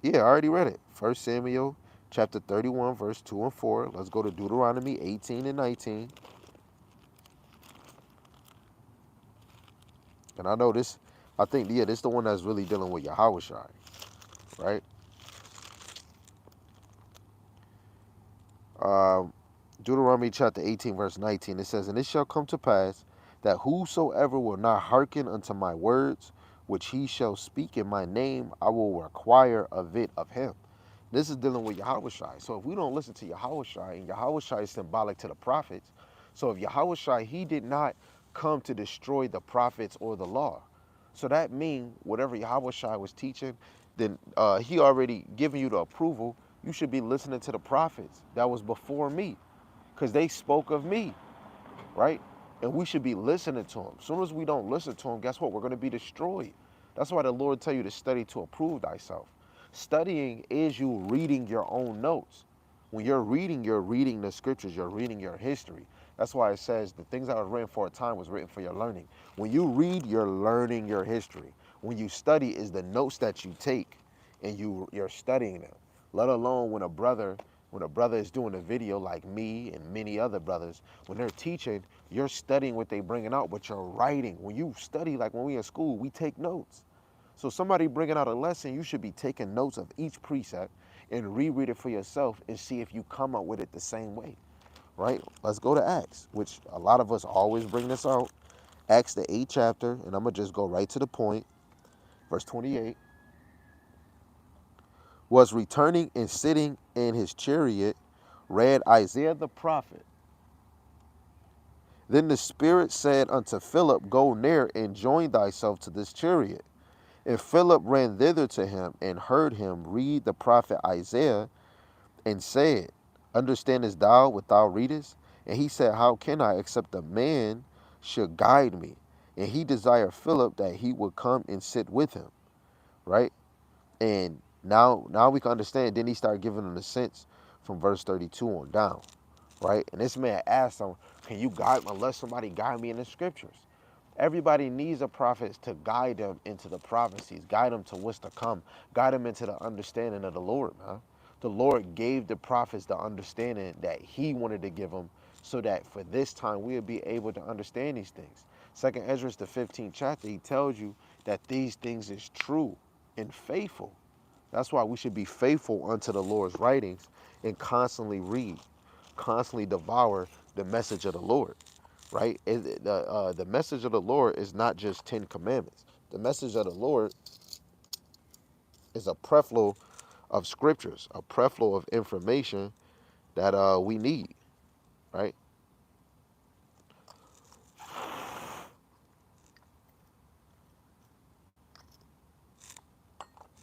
Yeah, I already read it. 1 Samuel chapter 31, verse 2 and 4. Let's go to Deuteronomy 18 and 19. And I know this, I think, yeah, this is the one that's really dealing with Yahushua, right? Deuteronomy chapter 18, verse 19, it says, "And it shall come to pass that whosoever will not hearken unto my words, which he shall speak in my name, I will require of it of him." This is dealing with Yahushua. So if we don't listen to Yahushua, and Yahushua is symbolic to the prophets, so if Yahushua, he did not come to destroy the prophets or the law. So that means whatever Yahushua was teaching, then he already given you the approval. You should be listening to the prophets that was before me, because they spoke of me, right? And we should be listening to them. As soon as we don't listen to them, guess what? We're going to be destroyed. That's why the Lord tell you to study to approve thyself. Studying is you reading your own notes. When you're reading the scriptures, you're reading your history. That's why it says the things that were written for a time was written for your learning. When you read, you're learning your history. When you study is the notes that you take, and you're studying them. Let alone when a brother is doing a video like me and many other brothers, when they're teaching, you're studying what they're bringing out, but you're writing. When you study, like when we in school, we take notes. So somebody bringing out a lesson, you should be taking notes of each precept and reread it for yourself and see if you come up with it the same way, right? Let's go to Acts, which a lot of us always bring this out. Acts, the 8th chapter, and I'm going to just go right to the point. Verse 28. "Was returning and sitting in his chariot, read Isaiah the prophet. Then the Spirit said unto Philip, Go near and join thyself to this chariot. And Philip ran thither to him and heard him read the prophet Isaiah and said, Understandest thou what thou readest? And he said, How can I, except a man should guide me? And he desired Philip that he would come and sit with him, right? And now we can understand. Then he started giving them the sense from verse 32 on down, right? And this man asked him, Can you guide me? Unless somebody guide me in the scriptures. Everybody needs a prophet to guide them into the prophecies, guide them to what's to come, guide them into the understanding of the Lord, man. The Lord gave the prophets the understanding that he wanted to give them, so that for this time we'll be able to understand these things. Second Ezra, the 15th chapter, he tells you that these things is true and faithful. That's why we should be faithful unto the Lord's writings and constantly read, constantly devour the message of the Lord, right? The message of the Lord is not just 10 commandments. The message of the Lord is a plethora of scriptures, a plethora of information that we need, right?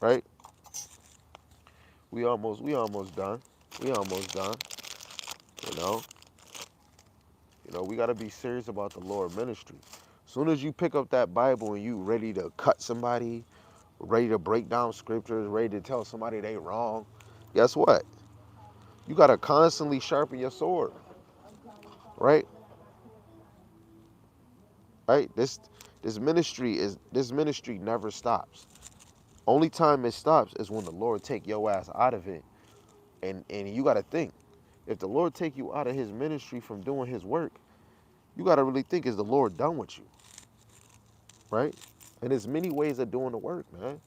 right? We almost done. We almost done. You know, we gotta be serious about the Lord ministry. Soon as you pick up that Bible and you ready to cut somebody, ready to break down scriptures, ready to tell somebody they wrong, guess what? You gotta constantly sharpen your sword, right? Right? This ministry never stops. Only time it stops is when the Lord take your ass out of it. And you gotta think, if the Lord take you out of his ministry from doing his work, you gotta really think, is the Lord done with you? Right? And there's many ways of doing the work, man.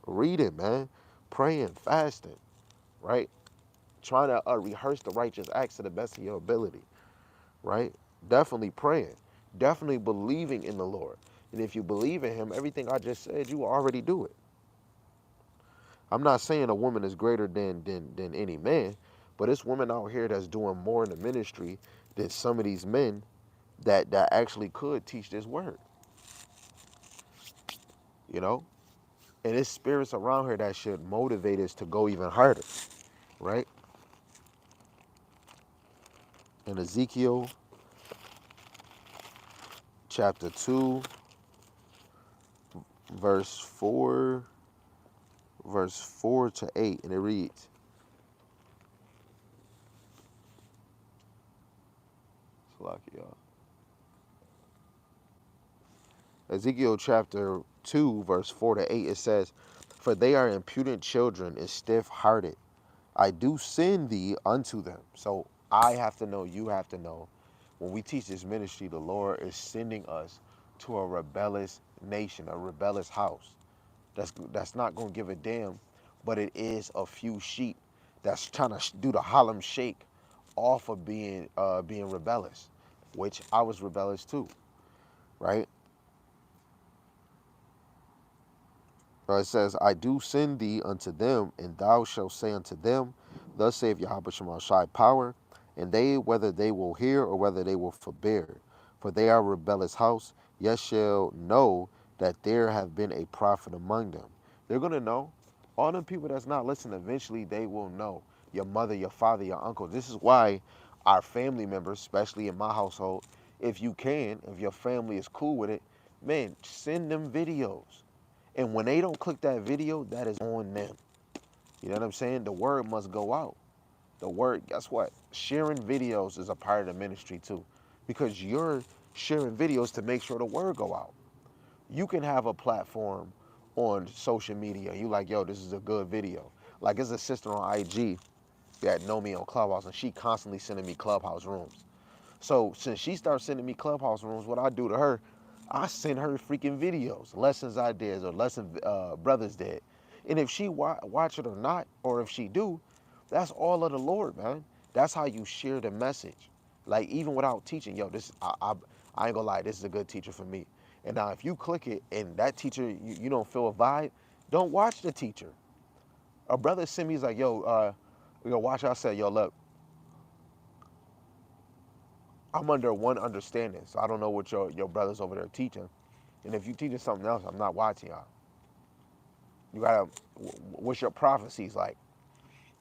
Reading, man. Praying, fasting, right? Trying to rehearse the righteous acts to the best of your ability, right? Definitely praying. Definitely believing in the Lord. And if you believe in him, everything I just said, you will already do it. I'm not saying a woman is greater than any man, but it's women out here that's doing more in the ministry than some of these men that actually could teach this word, you know? And it's spirits around her that should motivate us to go even harder, right? In Ezekiel chapter 2, verse 4, verse 4 to 8, and it reads, Ezekiel chapter 2, verse 4 to 8, it says, "For they are impudent children and stiff-hearted. I do send thee unto them." So I have to know, you have to know, when we teach this ministry, the Lord is sending us to a rebellious nation, a rebellious house. That's not going to give a damn, but it is a few sheep that's trying to do the Harlem Shake off of being rebellious, which I was rebellious too, right? It says, "I do send thee unto them, and thou shalt say unto them, Thus saith Yahweh Shema Shai power, and they, whether they will hear or whether they will forbear, for they are a rebellious house, yet shall know that there have been a prophet among them." They're going to know. All them people that's not listening, eventually they will know. Your mother, your father, your uncle. This is why our family members, especially in my household, if you can, if your family is cool with it, man, send them videos. And when they don't click that video, that is on them. You know what I'm saying? The word must go out. The word, guess what? Sharing videos is a part of the ministry too. Because you're sharing videos to make sure the word go out. You can have a platform on social media. You like, yo, this is a good video. Like, there's a sister on IG that know me on Clubhouse, and she constantly sending me Clubhouse rooms. So since she starts sending me Clubhouse rooms, what I do to her, I send her freaking videos, lessons I did or lesson brothers did. And if she watch it or not, or if she do, that's all of the Lord, man. That's how you share the message. Like, even without teaching, yo, I ain't gonna lie, this is a good teacher for me. And now if you click it and that teacher, you don't feel a vibe, don't watch the teacher. A brother sent me, he's like, yo, watch. I said, yo, look, I'm under one understanding, so I don't know what your brothers over there are teaching. And if you teaching something else, I'm not watching y'all. You gotta, what's your prophecies like?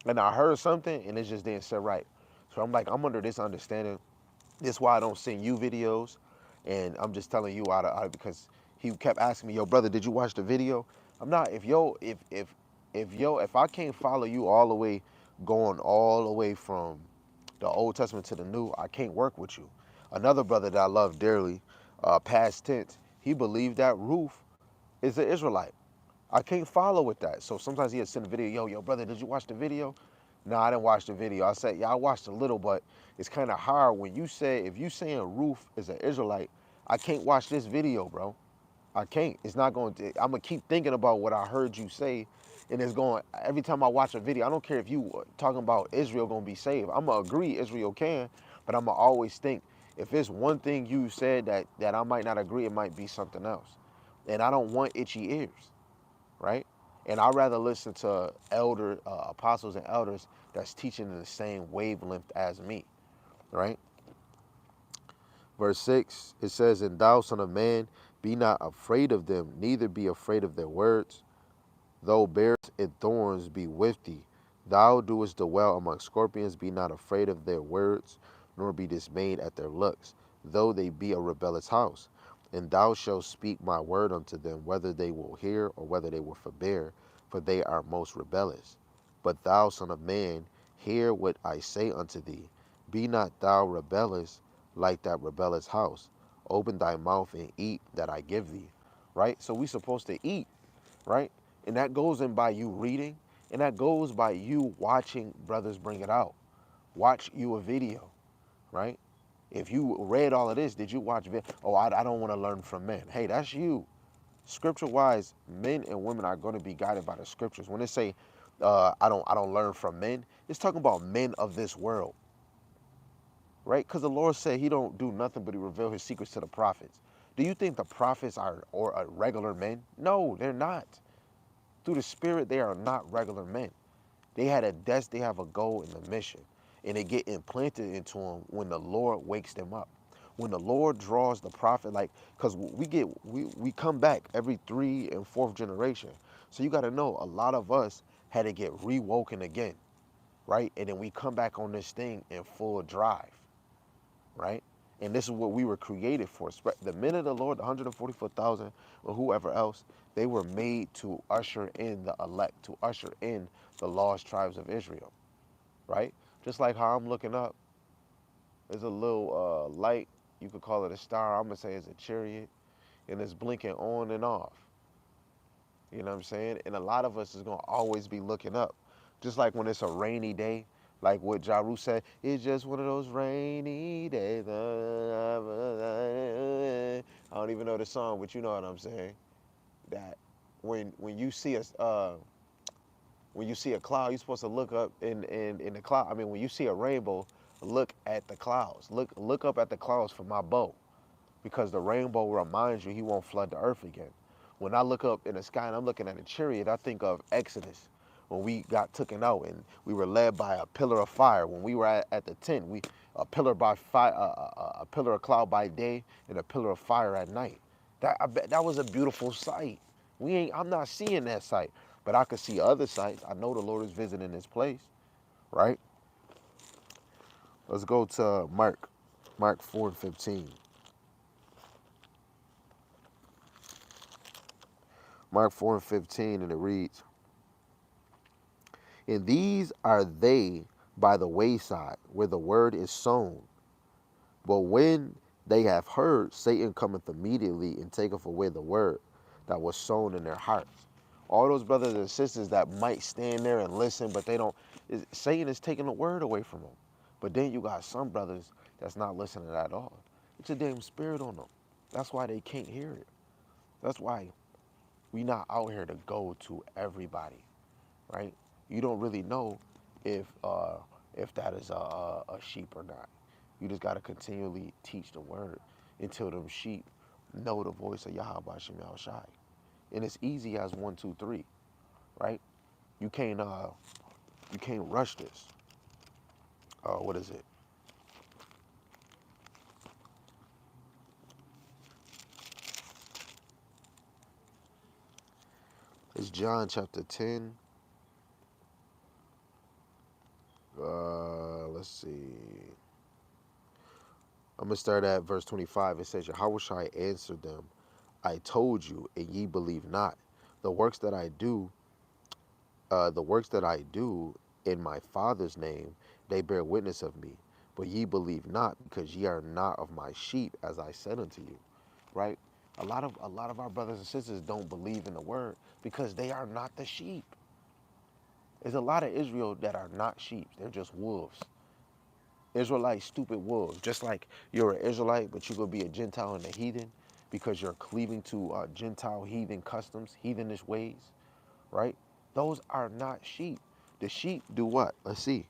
And I heard something, and it just didn't sit right. So I'm like, I'm under this understanding. This is why I don't send you videos, and I'm just telling you because he kept asking me, yo, brother, did you watch the video? I'm not. If I can't follow you all the way, going all the way from the Old Testament to the New, I can't work with you. Another brother that I love dearly, past tense, he believed that Ruth is an Israelite. I can't follow with that. So sometimes he'll send a video, yo, brother, did you watch the video? No, I didn't watch the video. I said, yeah, I watched a little, but it's kind of hard when you say, if you saying Ruth is an Israelite, I can't watch this video, bro. I can't. It's not going to, I'm going to keep thinking about what I heard you say. And it's going, every time I watch a video, I don't care if you talking about Israel going to be saved. I'm going to agree Israel can, but I'm going to always think, if it's one thing you said that I might not agree, it might be something else. And I don't want itchy ears, right? And I'd rather listen to apostles and elders that's teaching in the same wavelength as me, right? Verse 6, it says, "And thou, son of man, Be not afraid of them, neither be afraid of their words. Though bears and thorns be with thee, thou doest dwell among scorpions. Be not afraid of their words, nor be dismayed at their looks, though they be a rebellious house. And thou shalt speak my word unto them, whether they will hear or whether they will forbear, for they are most rebellious. But thou, son of man, hear what I say unto thee. Be not thou rebellious like that rebellious house. Open thy mouth and eat that I give thee. Right? So we supposed to eat, right? And that goes in by you reading, and that goes by you watching brothers bring it out. Watch you a video, right? If you read all of this, did you watch video? Oh, I don't want to learn from men. Hey, that's you. Scripture-wise, men and women are going to be guided by the scriptures. When they say, I don't learn from men, it's talking about men of this world, right? Because the Lord said he don't do nothing but he reveal his secrets to the prophets. Do you think the prophets are regular men? No, they're not. Through the Spirit, they are not regular men. They had a they have a goal and a mission, and they get implanted into them when the Lord wakes them up. When the Lord draws the prophet, like, because we come back every 3 and 4th generation. So you got to know, a lot of us had to get rewoken again, right? And then we come back on this thing in full drive, right? And this is what we were created for. The men of the Lord, the 144,000, or whoever else, they were made to usher in the elect, to usher in the lost tribes of Israel, right? Just like how I'm looking up, there's a little light, you could call it a star, I'm gonna say it's a chariot, and it's blinking on and off. You know what I'm saying? And a lot of us is gonna always be looking up. Just like when it's a rainy day, like what Jaru said, it's just one of those rainy days. I don't even know the song, but you know what I'm saying. That when you see a cloud, you're supposed to look up in the cloud. I mean, when you see a rainbow, look at the clouds. Look up at the clouds for my bow, because the rainbow reminds you he won't flood the earth again. When I look up in the sky and I'm looking at a chariot, I think of Exodus, when we got taken out and we were led by a pillar of fire. When we were at the tent, a pillar by fire, a pillar of cloud by day and a pillar of fire at night. I bet that was a beautiful sight. I'm not seeing that sight, but I could see other sights. I know the Lord is visiting this place, right? Let's go to Mark 4:15. Mark 4:15, and it reads, "And these are they by the wayside, where the word is sown. But when they have heard, Satan cometh immediately and taketh away the word that was sown in their hearts." All those brothers and sisters that might stand there and listen, but they don't, Satan is taking the word away from them. But then you got some brothers that's not listening at all. It's a damn spirit on them. That's why they can't hear it. That's why we not out here to go to everybody, right? You don't really know if that is a sheep or not. You just got to continually teach the word until them sheep know the voice of Yahweh Shem Shai. And it's easy as 1, 2, 3, right? You can't rush this. What is it? It's John chapter 10. Let's see. I'm going to start at verse 25. It says, Yahushua answered them, I told you, and ye believe not. The works that I do, in my Father's name, they bear witness of me. But ye believe not, because ye are not of my sheep, as I said unto you. Right? A lot of our brothers and sisters don't believe in the word because they are not the sheep. There's a lot of Israel that are not sheep. They're just wolves. Israelites, stupid wolves. Just like you're an Israelite, but you're going to be a Gentile and a heathen because you're cleaving to Gentile heathen customs, heathenish ways, right? Those are not sheep. The sheep do what? Let's see.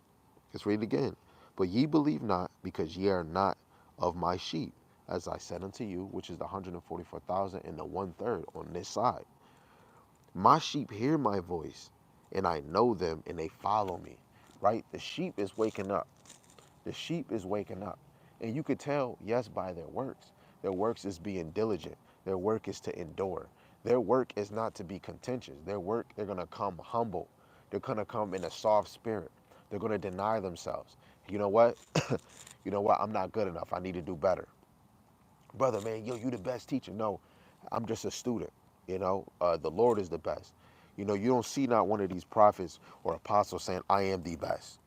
Let's read it again. But ye believe not, because ye are not of my sheep, as I said unto you, which is the 144,000 and the 1/3 on this side. My sheep hear my voice, and I know them, and they follow me, right? The sheep is waking up. The sheep is waking up. And you could tell, yes, by their works. Their works is being diligent. Their work is to endure. Their work is not to be contentious. Their work, they're going to come humble. They're going to come in a soft spirit. They're going to deny themselves. You know what? You know what? I'm not good enough. I need to do better. Brother, man, yo, you the best teacher. No, I'm just a student. The Lord is the best. You don't see not one of these prophets or apostles saying, I am the best.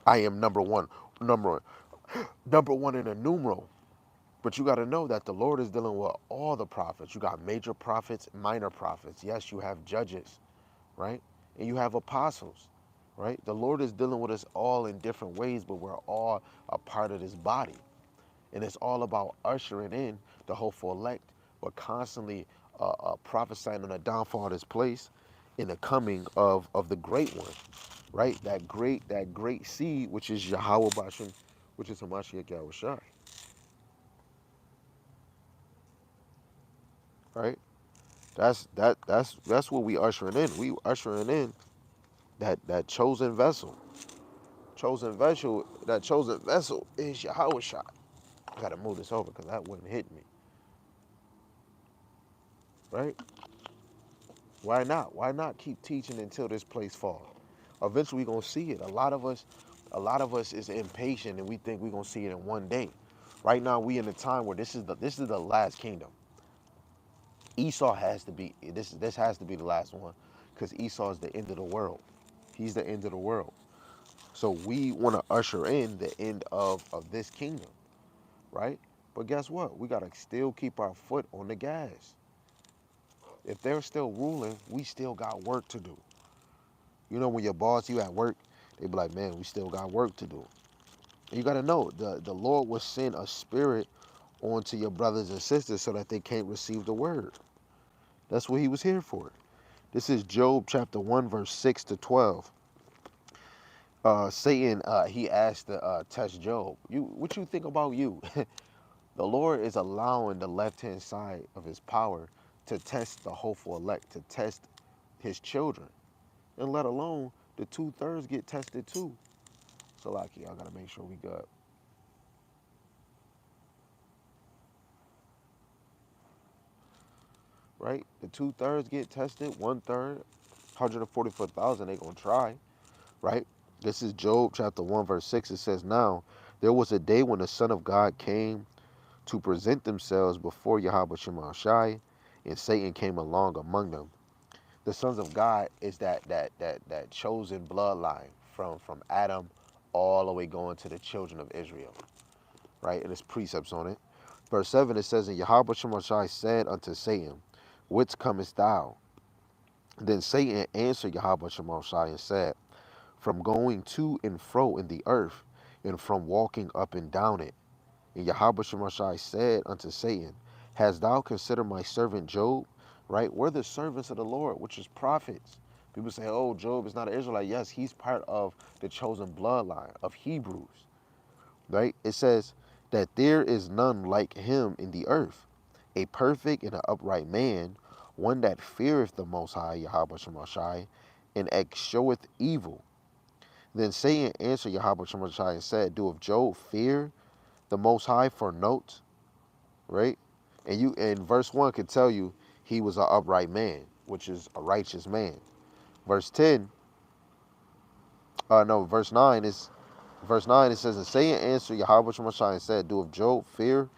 I am number one, number, number one in a numeral. But you got to know that the Lord is dealing with all the prophets. You got major prophets, minor prophets. Yes, you have judges, right? And you have apostles, right? The Lord is dealing with us all in different ways, but we're all a part of this body. And it's all about ushering in the hopeful elect. We're constantly prophesying on the downfall of this place in the coming of the great one, right? That great seed, which is Yahweh Bashem, which is Hamashiach Yahushai, right? That's what we ushering in. We ushering in that chosen vessel. That chosen vessel is Yahweh Shai. I gotta move this over because that wouldn't hit me, right? Why not? Why not keep teaching until this place falls? Eventually we're gonna see it. A lot of us is impatient and we think we're gonna see it in one day. Right now we in a time where this is the last kingdom. Esau has to be this has to be the last one because Esau is the end of the world. He's the end of the world. So we want to usher in the end of this kingdom, right? But guess what? We got to still keep our foot on the gas. If they're still ruling, we still got work to do. When your boss, you at work, they be like, man, we still got work to do. And you got to know, the Lord will send a spirit onto your brothers and sisters so that they can't receive the word. That's what he was here for. This is Job chapter 1, verse 6 to 12. Satan, he asked to test Job. What you think about you? The Lord is allowing the left-hand side of his power to test the hopeful elect, to test his children. And let alone the 2/3 get tested too. So like, I gotta make sure we good. Right? The 2/3 get tested, 1/3, 144,000, they gonna try, right? This is Job chapter 1, verse 6. It says, now there was a day when the Son of God came to present themselves before Yahweh Shema Shai, and Satan came along among them. The sons of God is that chosen bloodline from Adam all the way going to the children of Israel, right? And there's precepts on it. Verse 7, it says, and Yahweh Shema Shai said unto Satan, whence comest thou? Then Satan answered Yahweh Shema Shai and said, from going to and fro in the earth, and from walking up and down it. And Yahweh Shemashai said unto Satan, hast thou considered my servant Job? Right? We're the servants of the Lord, which is prophets. People say, oh, Job is not an Israelite. Yes, he's part of the chosen bloodline of Hebrews. Right? It says that there is none like him in the earth, a perfect and an upright man, one that feareth the Most High, Yahweh Shemashai, and exshoweth evil. Then Satan answered Yahweh Shemashai and said, doeth Job fear the Most High for note? Right? And verse 1 could tell you he was an upright man, which is a righteous man. Verse 10, no, verse 9, it says, and Satan answered Yahweh Shemashai and said, doeth Job fear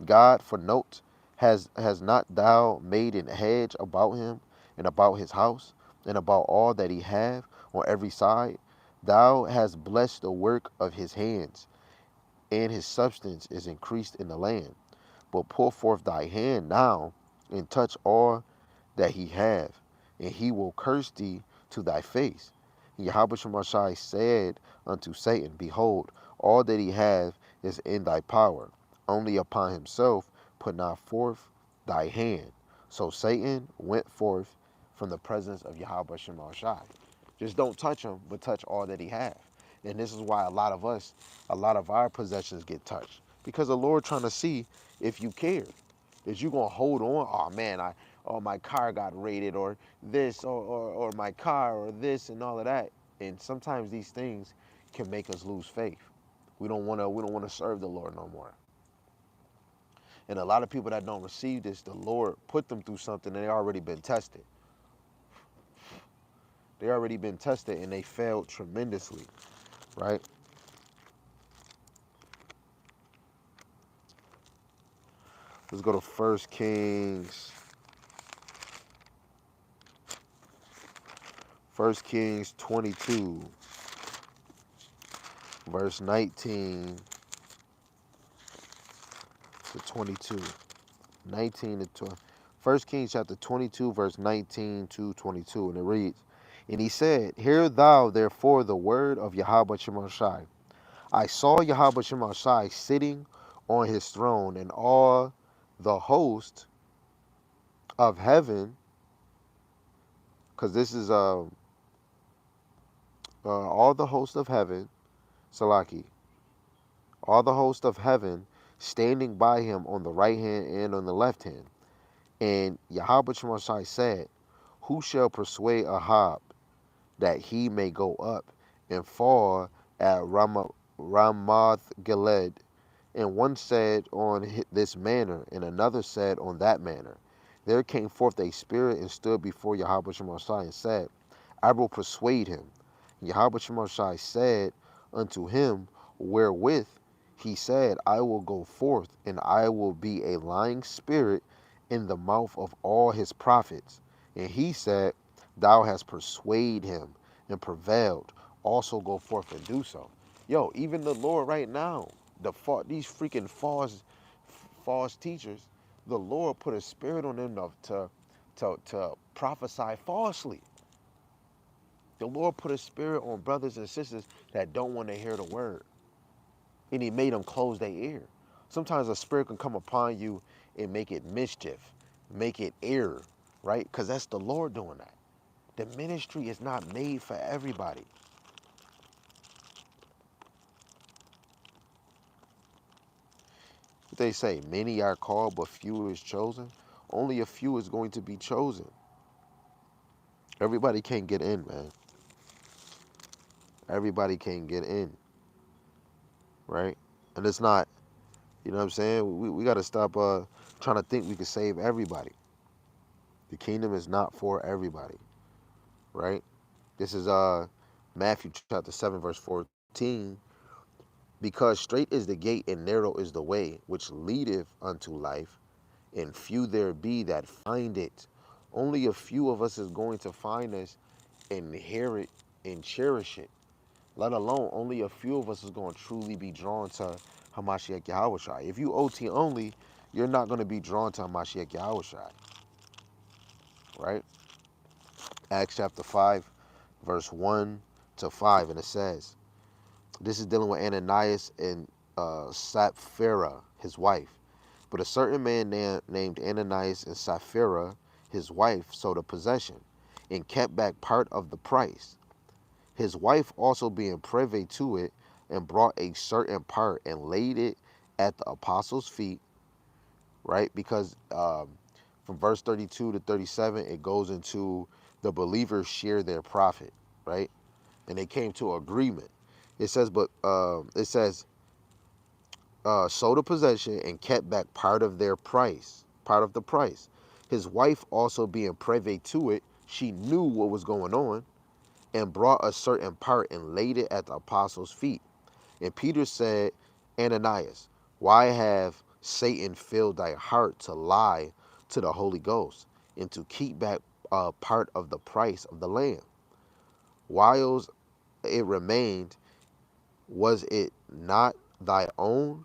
God for note? Has not thou made an hedge about him and about his house and about all that he have on every side? Thou hast blessed the work of his hands, and his substance is increased in the land. But pour forth thy hand now, and touch all that he have, and he will curse thee to thy face. And Yahweh Shemashai said unto Satan, behold, all that he have is in thy power. Only upon himself put not forth thy hand. So Satan went forth from the presence of Yahweh Shemashai. Just don't touch him, but touch all that he have. And this is why a lot of our possessions get touched. Because the Lord trying to see if you care. Is you gonna hold on? Oh man, my car got raided, or this, or my car, or this, and all of that. And sometimes these things can make us lose faith. We don't wanna serve the Lord no more. And a lot of people that don't receive this, the Lord put them through something and they already been tested. They already been tested and they failed tremendously, right? Let's go to 1 Kings. 1 Kings 22, verse 19 to 22. 19 to 20. 1 Kings chapter 22, verse 19 to 22. And it reads, and he said, hear thou therefore the word of Yahweh Shemashai. I saw Yahweh Shemashai sitting on his throne, and all the host of heaven, because this is all the host of heaven, Salaki, all the host of heaven standing by him on the right hand and on the left hand. And Yahweh Shemashai said, who shall persuade Ahab that he may go up and fall at Ramoth Gilead? And one said on this manner, and another said on that manner. There came forth a spirit and stood before Yahweh Shemashai and said, I will persuade him. Yahweh Shemashai said unto him, wherewith he said, I will go forth, and I will be a lying spirit in the mouth of all his prophets. And he said, thou hast persuaded him and prevailed. Also go forth and do so. Yo, even the Lord right now, these freaking false teachers, the Lord put a spirit on them to prophesy falsely. The Lord put a spirit on brothers and sisters that don't want to hear the word. And he made them close their ear. Sometimes a spirit can come upon you and make it mischief, make it error, right? Because that's the Lord doing that. The ministry is not made for everybody. What they say, many are called, but few is chosen. Only a few is going to be chosen. Everybody can't get in, man. Everybody can't get in, right? And it's not, you know what I'm saying? We got to stop trying to think we can save everybody. The kingdom is not for everybody, right? This is Matthew chapter 7, verse 14. Because straight is the gate and narrow is the way which leadeth unto life, and few there be that find it. Only a few of us is going to find this and hear it and cherish it. Let alone only a few of us is going to truly be drawn to Hamashiach Yahushai. If you OT only, you're not going to be drawn to Hamashiach Yahushai, right? Acts chapter 5, verse 1 to 5, and it says, this is dealing with Ananias and Sapphira, his wife. But a certain man named Ananias and Sapphira, his wife, sold a possession and kept back part of the price. His wife also being privy to it, and brought a certain part and laid it at the apostles' feet, right? Because from verse 32 to 37, it goes into the believers share their profit, right? And they came to agreement. It says, sold a possession and kept back part of their price, part of the price. His wife also being privy to it, she knew what was going on, and brought a certain part and laid it at the apostles' feet. And Peter said, Ananias, why have Satan filled thy heart to lie to the Holy Ghost, and to keep back part of the price of the land? Whiles it remained, was it not thy own?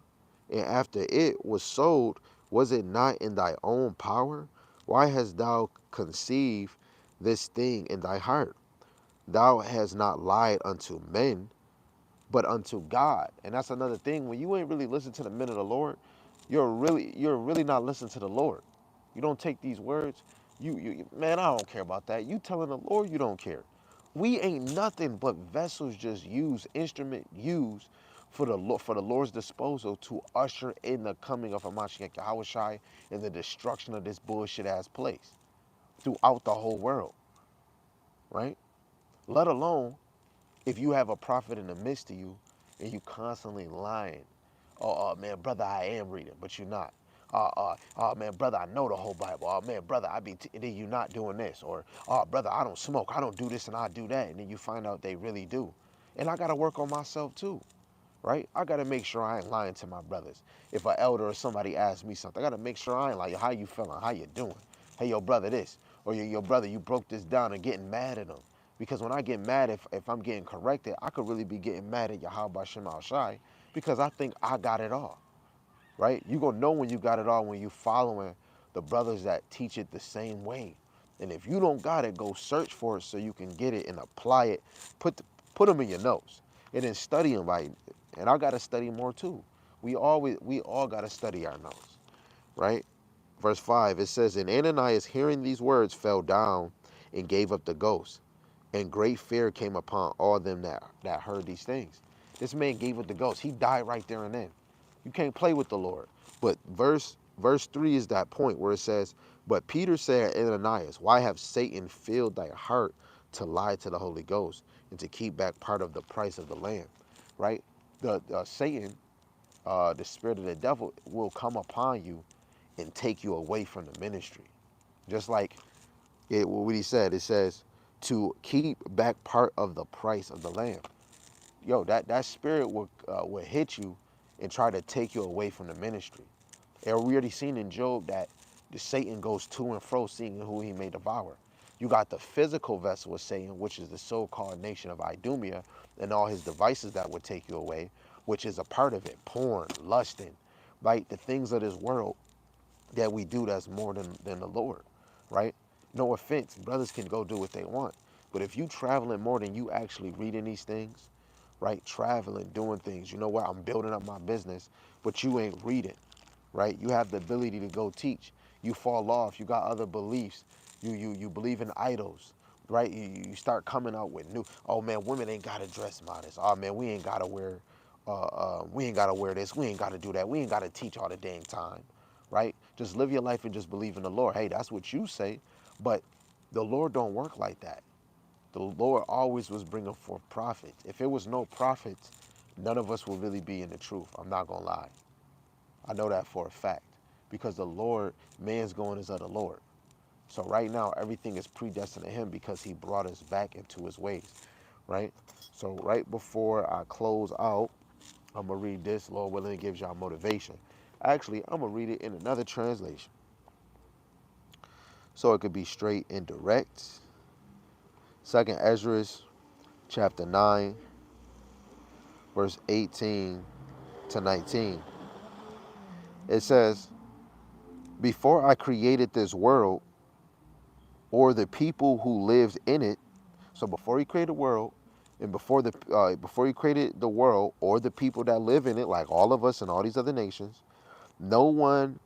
And after it was sold, was it not in thy own power? Why hast thou conceived this thing in thy heart? Thou hast not lied unto men, but unto God. And that's another thing. When you ain't really listen to the men of the Lord, you're really not listening to the Lord. You don't take these words. Man, I don't care about that. You telling the Lord you don't care. We ain't nothing but vessels just used, instrument used for the Lord's disposal to usher in the coming of Hamashiach Yahushai and the destruction of this bullshit ass place throughout the whole world, right? Let alone if you have a prophet in the midst of you and you constantly lying. Oh, man, brother, I am reading, but you're not. Oh man, brother, I know the whole Bible. Oh man, brother, and then you not doing this. Or, oh brother, I don't smoke. I don't do this and I do that. And then you find out they really do. And I got to work on myself too, right? I got to make sure I ain't lying to my brothers. If an elder or somebody asks me something, I got to make sure I ain't like, how you feeling? How you doing? Hey, yo, brother, this. Or your brother, you broke this down, and getting mad at them. Because when I get mad, if I'm getting corrected, I could really be getting mad at Yahweh Shem Shai because I think I got it all, right? You gonna know when you got it all when you following the brothers that teach it the same way. And if you don't got it, go search for it so you can get it and apply it. Put them in your notes and then study them. Like, and I gotta study more too. We all gotta study our notes, right? Verse 5, it says, and Ananias, hearing these words, fell down and gave up the ghost. And great fear came upon all them that heard these things. This man gave up the ghost. He died right there and then. You can't play with the Lord. But verse 3 is that point where it says, but Peter said, Ananias, why have Satan filled thy heart to lie to the Holy Ghost and to keep back part of the price of the land? Right? The Satan, the spirit of the devil, will come upon you and take you away from the ministry. Just like what he said, it says to keep back part of the price of the lamb. Yo, that spirit will hit you and try to take you away from the ministry. And we already seen in Job that the Satan goes to and fro seeing who he may devour. You got the physical vessel of Satan, which is the so-called nation of Idumea, and all his devices that would take you away, which is a part of it. Porn, lusting, right? The things of this world that we do that's more than the Lord, right? No offense, brothers can go do what they want. But if you traveling more than you actually reading these things, right? Traveling, doing things, you know what? I'm building up my business, but you ain't reading, right? You have the ability to go teach. You fall off. You got other beliefs. You believe in idols, right? You start coming out with new. Oh man, women ain't gotta dress modest. Oh man, we ain't gotta wear. We ain't gotta wear this. We ain't gotta do that. We ain't gotta teach all the dang time, right? Just live your life and just believe in the Lord. Hey, that's what you say, but the Lord don't work like that. The Lord always was bringing forth prophets. If it was no prophets, none of us would really be in the truth. I'm not gonna lie. I know that for a fact because the Lord, man's going is of the Lord. So right now, everything is predestined to him because he brought us back into his ways, right? So right before I close out, I'm going to read this. Lord willing, it gives y'all motivation. Actually, I'm going to read it in another translation so it could be straight and direct. Second Ezra chapter 9, verse 18 to 19. It says, before I created this world, or the people who lived in it. So before he created the world, and before he created the world or the people that live in it, like all of us and all these other nations, no one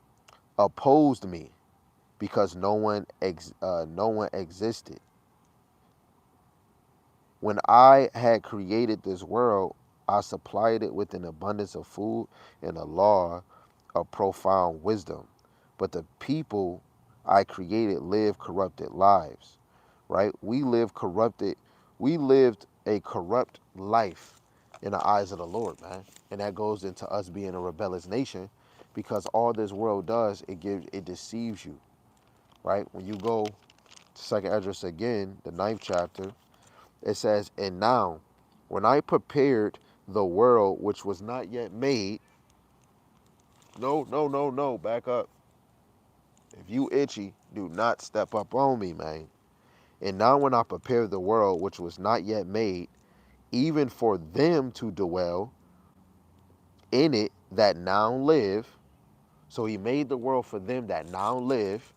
opposed me because no one existed. When I had created this world, I supplied it with an abundance of food and a law of profound wisdom. But the people I created lived corrupted lives, right? We lived a corrupt life in the eyes of the Lord, man. And that goes into us being a rebellious nation because all this world does, it deceives you, right? When you go to Second Esdras again, the 9th chapter, it says, and now, when I prepared the world which was not yet made, no, back up. If you itchy, do not step up on me, man. And now when I prepared the world which was not yet made, even for them to dwell in it that now live, so he made the world for them that now live,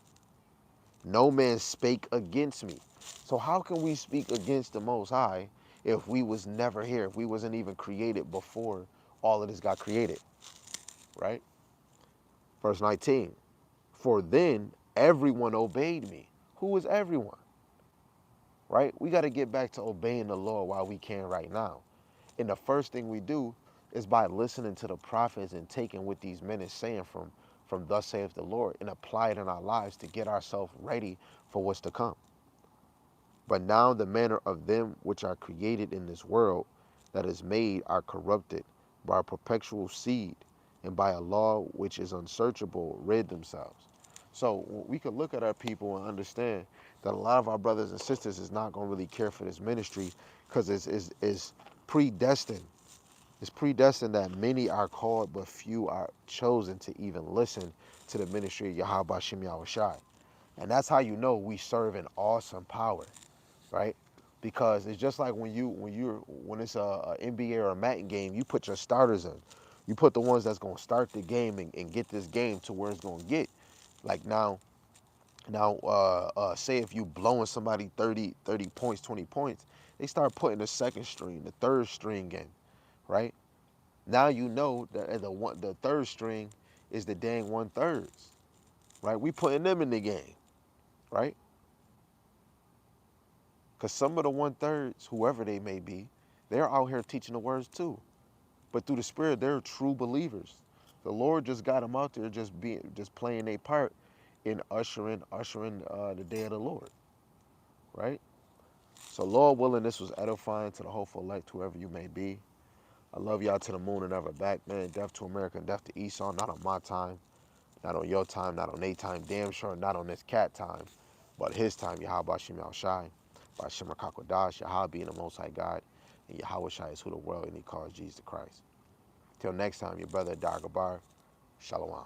no man spake against me. So how can we speak against the Most High if we was never here, if we wasn't even created before all of this got created, right? Verse 19, for then everyone obeyed me. Who is everyone, right? We got to get back to obeying the Lord while we can right now. And the first thing we do is by listening to the prophets and taking what these men is saying from thus saith the Lord and apply it in our lives to get ourselves ready for what's to come. But now the manner of them which are created in this world that is made are corrupted by a perpetual seed and by a law which is unsearchable, rid themselves. So we could look at our people and understand that a lot of our brothers and sisters is not going to really care for this ministry because it's predestined. It's predestined that many are called, but few are chosen to even listen to the ministry of Yahweh Shem Yahushai. And that's how you know we serve an awesome power, right? Because it's just like when it's a NBA or a Madden game, you put your starters in. You put the ones that's gonna start the game and get this game to where it's gonna get. Like say if you blowing somebody 30 points, 20 points, they start putting the second string, the third string in, right? Now you know that the third string is the dang 1/3s, right? We putting them in the game, right? Because some of the 1/3s, whoever they may be, they're out here teaching the words too. But through the Spirit, they're true believers. The Lord just got them out there just playing a part in ushering the day of the Lord, right? So Lord willing, this was edifying to the hopeful elect, whoever you may be. I love y'all to the moon and ever back, man. Death to America and death to Esau. Not on my time, not on your time, not on their time. Damn sure not on this cat time, but his time. Yahweh Shem Shai, by Shem Kakodash, Yahweh being the Most High God, and Yahweh Shai is who the world, and he calls Jesus Christ. Till next time, your brother Dagabar. Shalom.